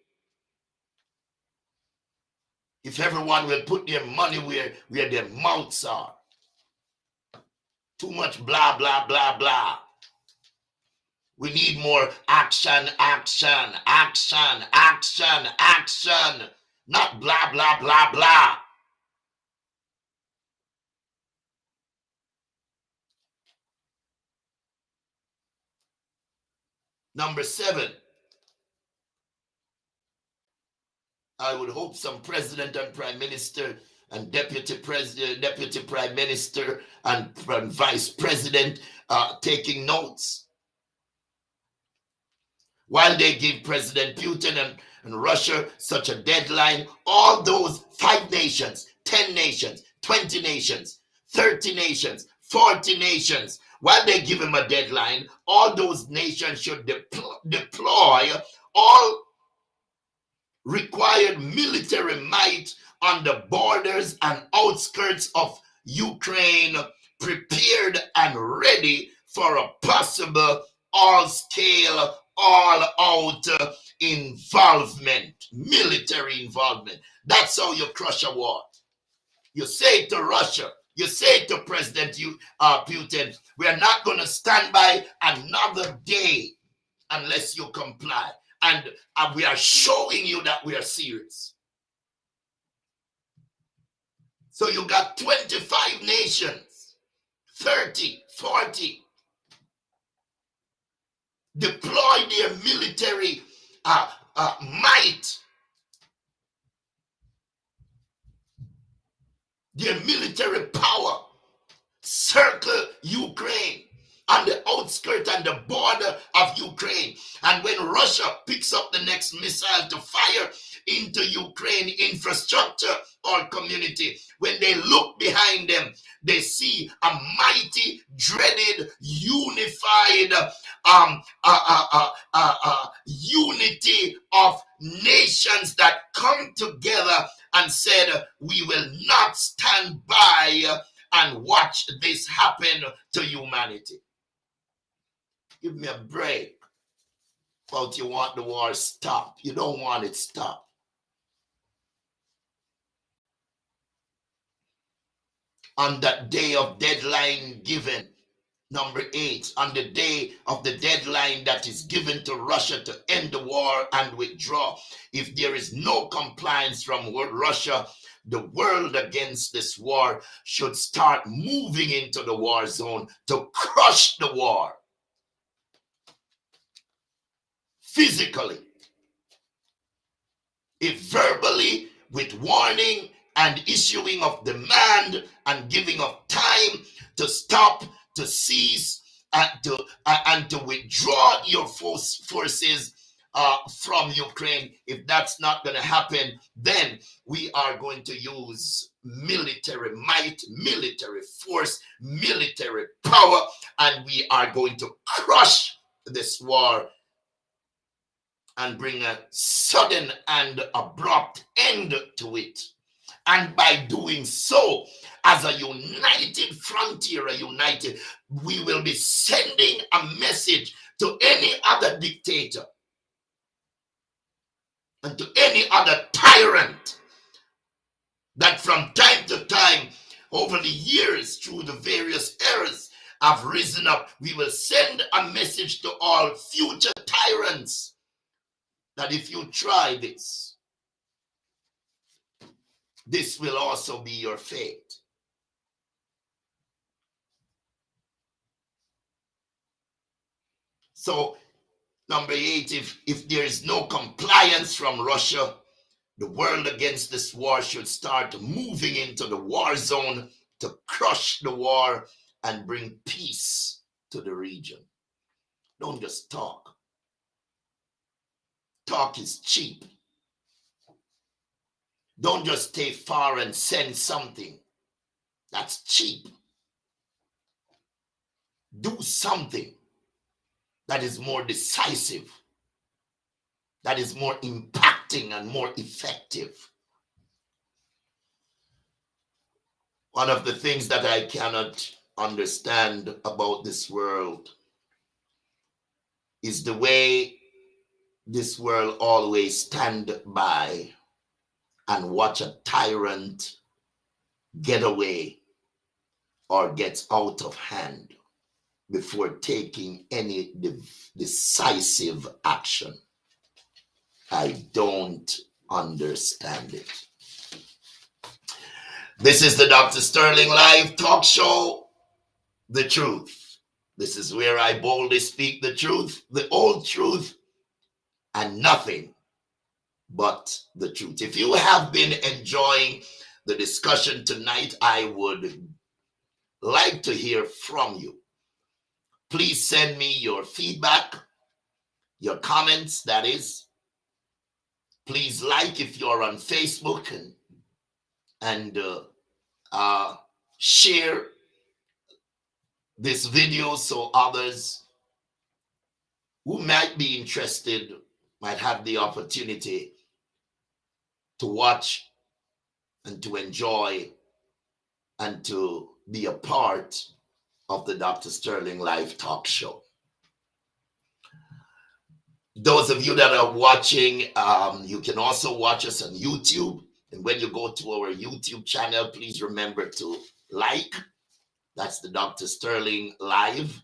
If everyone will put their money where their mouths are. Too much blah, blah, blah, blah. We need more action, action, action, action, action. Not blah, blah, blah, blah. Number 7, I would hope some president and prime minister and deputy president, deputy prime minister and vice president taking notes. While they give President Putin and Russia such a deadline, all those 5 nations, 10 nations, 20 nations, 30 nations, 40 nations, while they give him a deadline, all those nations should deploy all required military might on the borders and outskirts of Ukraine, prepared and ready for a possible all-scale, all-out involvement, military involvement. That's how you crush a war. You say to Russia, you say to President Putin, we are not going to stand by another day unless you comply. And we are showing you that we are serious. So you got 25 nations, 30, 40, deploy their military might, their military power, circle Ukraine on the outskirts and the border of Ukraine. And when Russia picks up the next missile to fire into Ukraine infrastructure or community, when they look behind them, they see a mighty, dreaded, unified unity of nations that come together and said, we will not stand by and watch this happen to humanity. Give me a break. But you want the war stopped. You don't want it stopped. On that day of deadline given, number 8, on the day of the deadline that is given to Russia to end the war and withdraw, if there is no compliance from Russia, the world against this war should start moving into the war zone to crush the war. Physically, if verbally, with warning and issuing of demand and giving of time to stop, to cease, and to withdraw your forces from Ukraine. If that's not going to happen, then we are going to use military might, military force, military power, and we are going to crush this war and bring a sudden and abrupt end to it. And by doing so, as a united frontier, we will be sending a message to any other dictator and to any other tyrant that from time to time, over the years, through the various eras, have risen up. We will send a message to all future tyrants that if you try this, this will also be your fate. So, number 8, if there is no compliance from Russia, the world against this war should start moving into the war zone to crush the war and bring peace to the region. Don't just talk. Talk is cheap. Don't just stay far and send something. That's cheap. Do something that is more decisive, that is more impacting and more effective. One of the things that I cannot understand about this world is the way this world always stand by and watch a tyrant get away or gets out of hand before taking any decisive action. I don't understand it. This is the Dr. Sterling Live Talk Show, The Truth. This is where I boldly speak the truth, the old truth, and nothing but the truth. If you have been enjoying the discussion tonight, I would like to hear from you. Please send me your feedback, your comments, that is. Please like if you're on Facebook and share this video so others who might be interested might have the opportunity to watch and to enjoy and to be a part of the Dr. Sterling Live Talk Show. Those of you that are watching, you can also watch us on YouTube. And when you go to our YouTube channel, please remember to like. That's the Dr. Sterling Live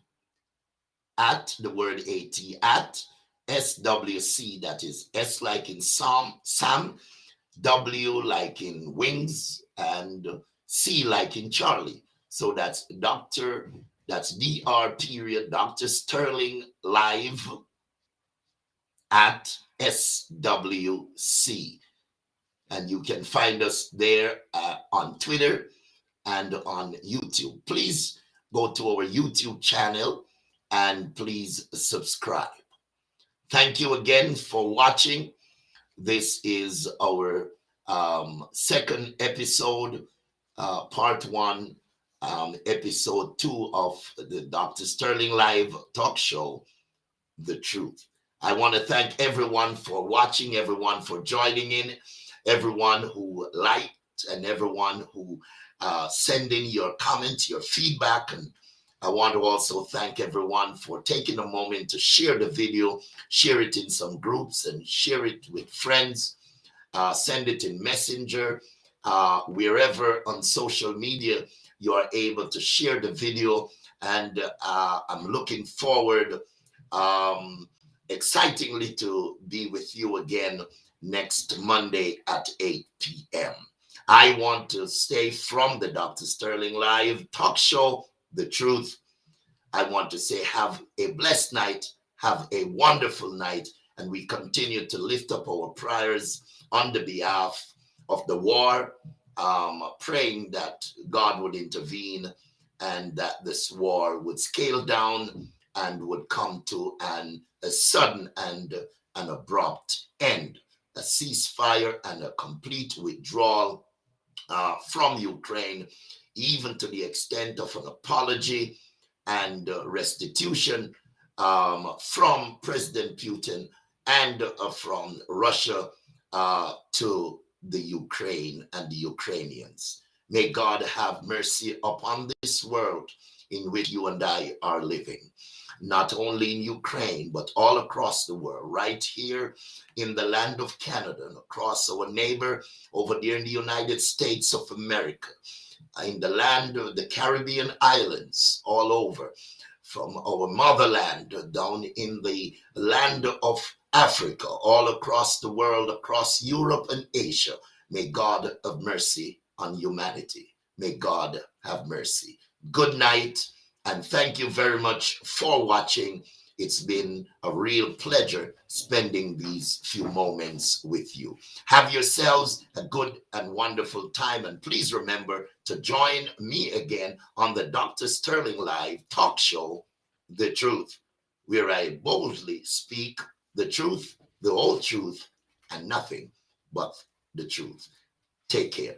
at the word AT at SWC. That is S like in Sam, W like in wings, and C like in Charlie. So that's Dr. period Dr. Sterling Live at SWC. And you can find us there on Twitter and on YouTube. Please go to our YouTube channel and please subscribe. Thank you again for watching. This is our second episode, part 1, episode 2 of the Dr. Sterling Live Talk Show, The Truth. I want to thank everyone for watching, everyone for joining in, everyone who liked, and everyone who send in your comments, your feedback. And I want to also thank everyone for taking a moment to share the video, share it in some groups, and share it with friends. Send it in Messenger, wherever on social media you are able to share the video. And I'm looking forward excitingly to be with you again next Monday at 8 p.m. I want to stay from the Dr. Sterling Live Talk Show, The Truth. I want to say have a blessed night, have a wonderful night, and we continue to lift up our prayers on the behalf of the war, praying that God would intervene and that this war would scale down and would come to a sudden and an abrupt end, a ceasefire and a complete withdrawal from Ukraine, even to the extent of an apology and restitution from President Putin and from Russia to the Ukraine and the Ukrainians. May God have mercy upon this world in which you and I are living, not only in Ukraine, but all across the world, right here in the land of Canada, and across our neighbor over there in the United States of America, in the land of the Caribbean islands, all over, from our motherland down in the land of Africa, all across the world, across Europe and Asia. May God have mercy on humanity. May God have mercy. Good night, and thank you very much for watching. It's been a real pleasure spending these few moments with you. Have yourselves a good and wonderful time, and please remember to join me again on the Dr. Sterling Live talk show, The Truth, where I boldly speak the truth, the whole truth, and nothing but the truth. Take care.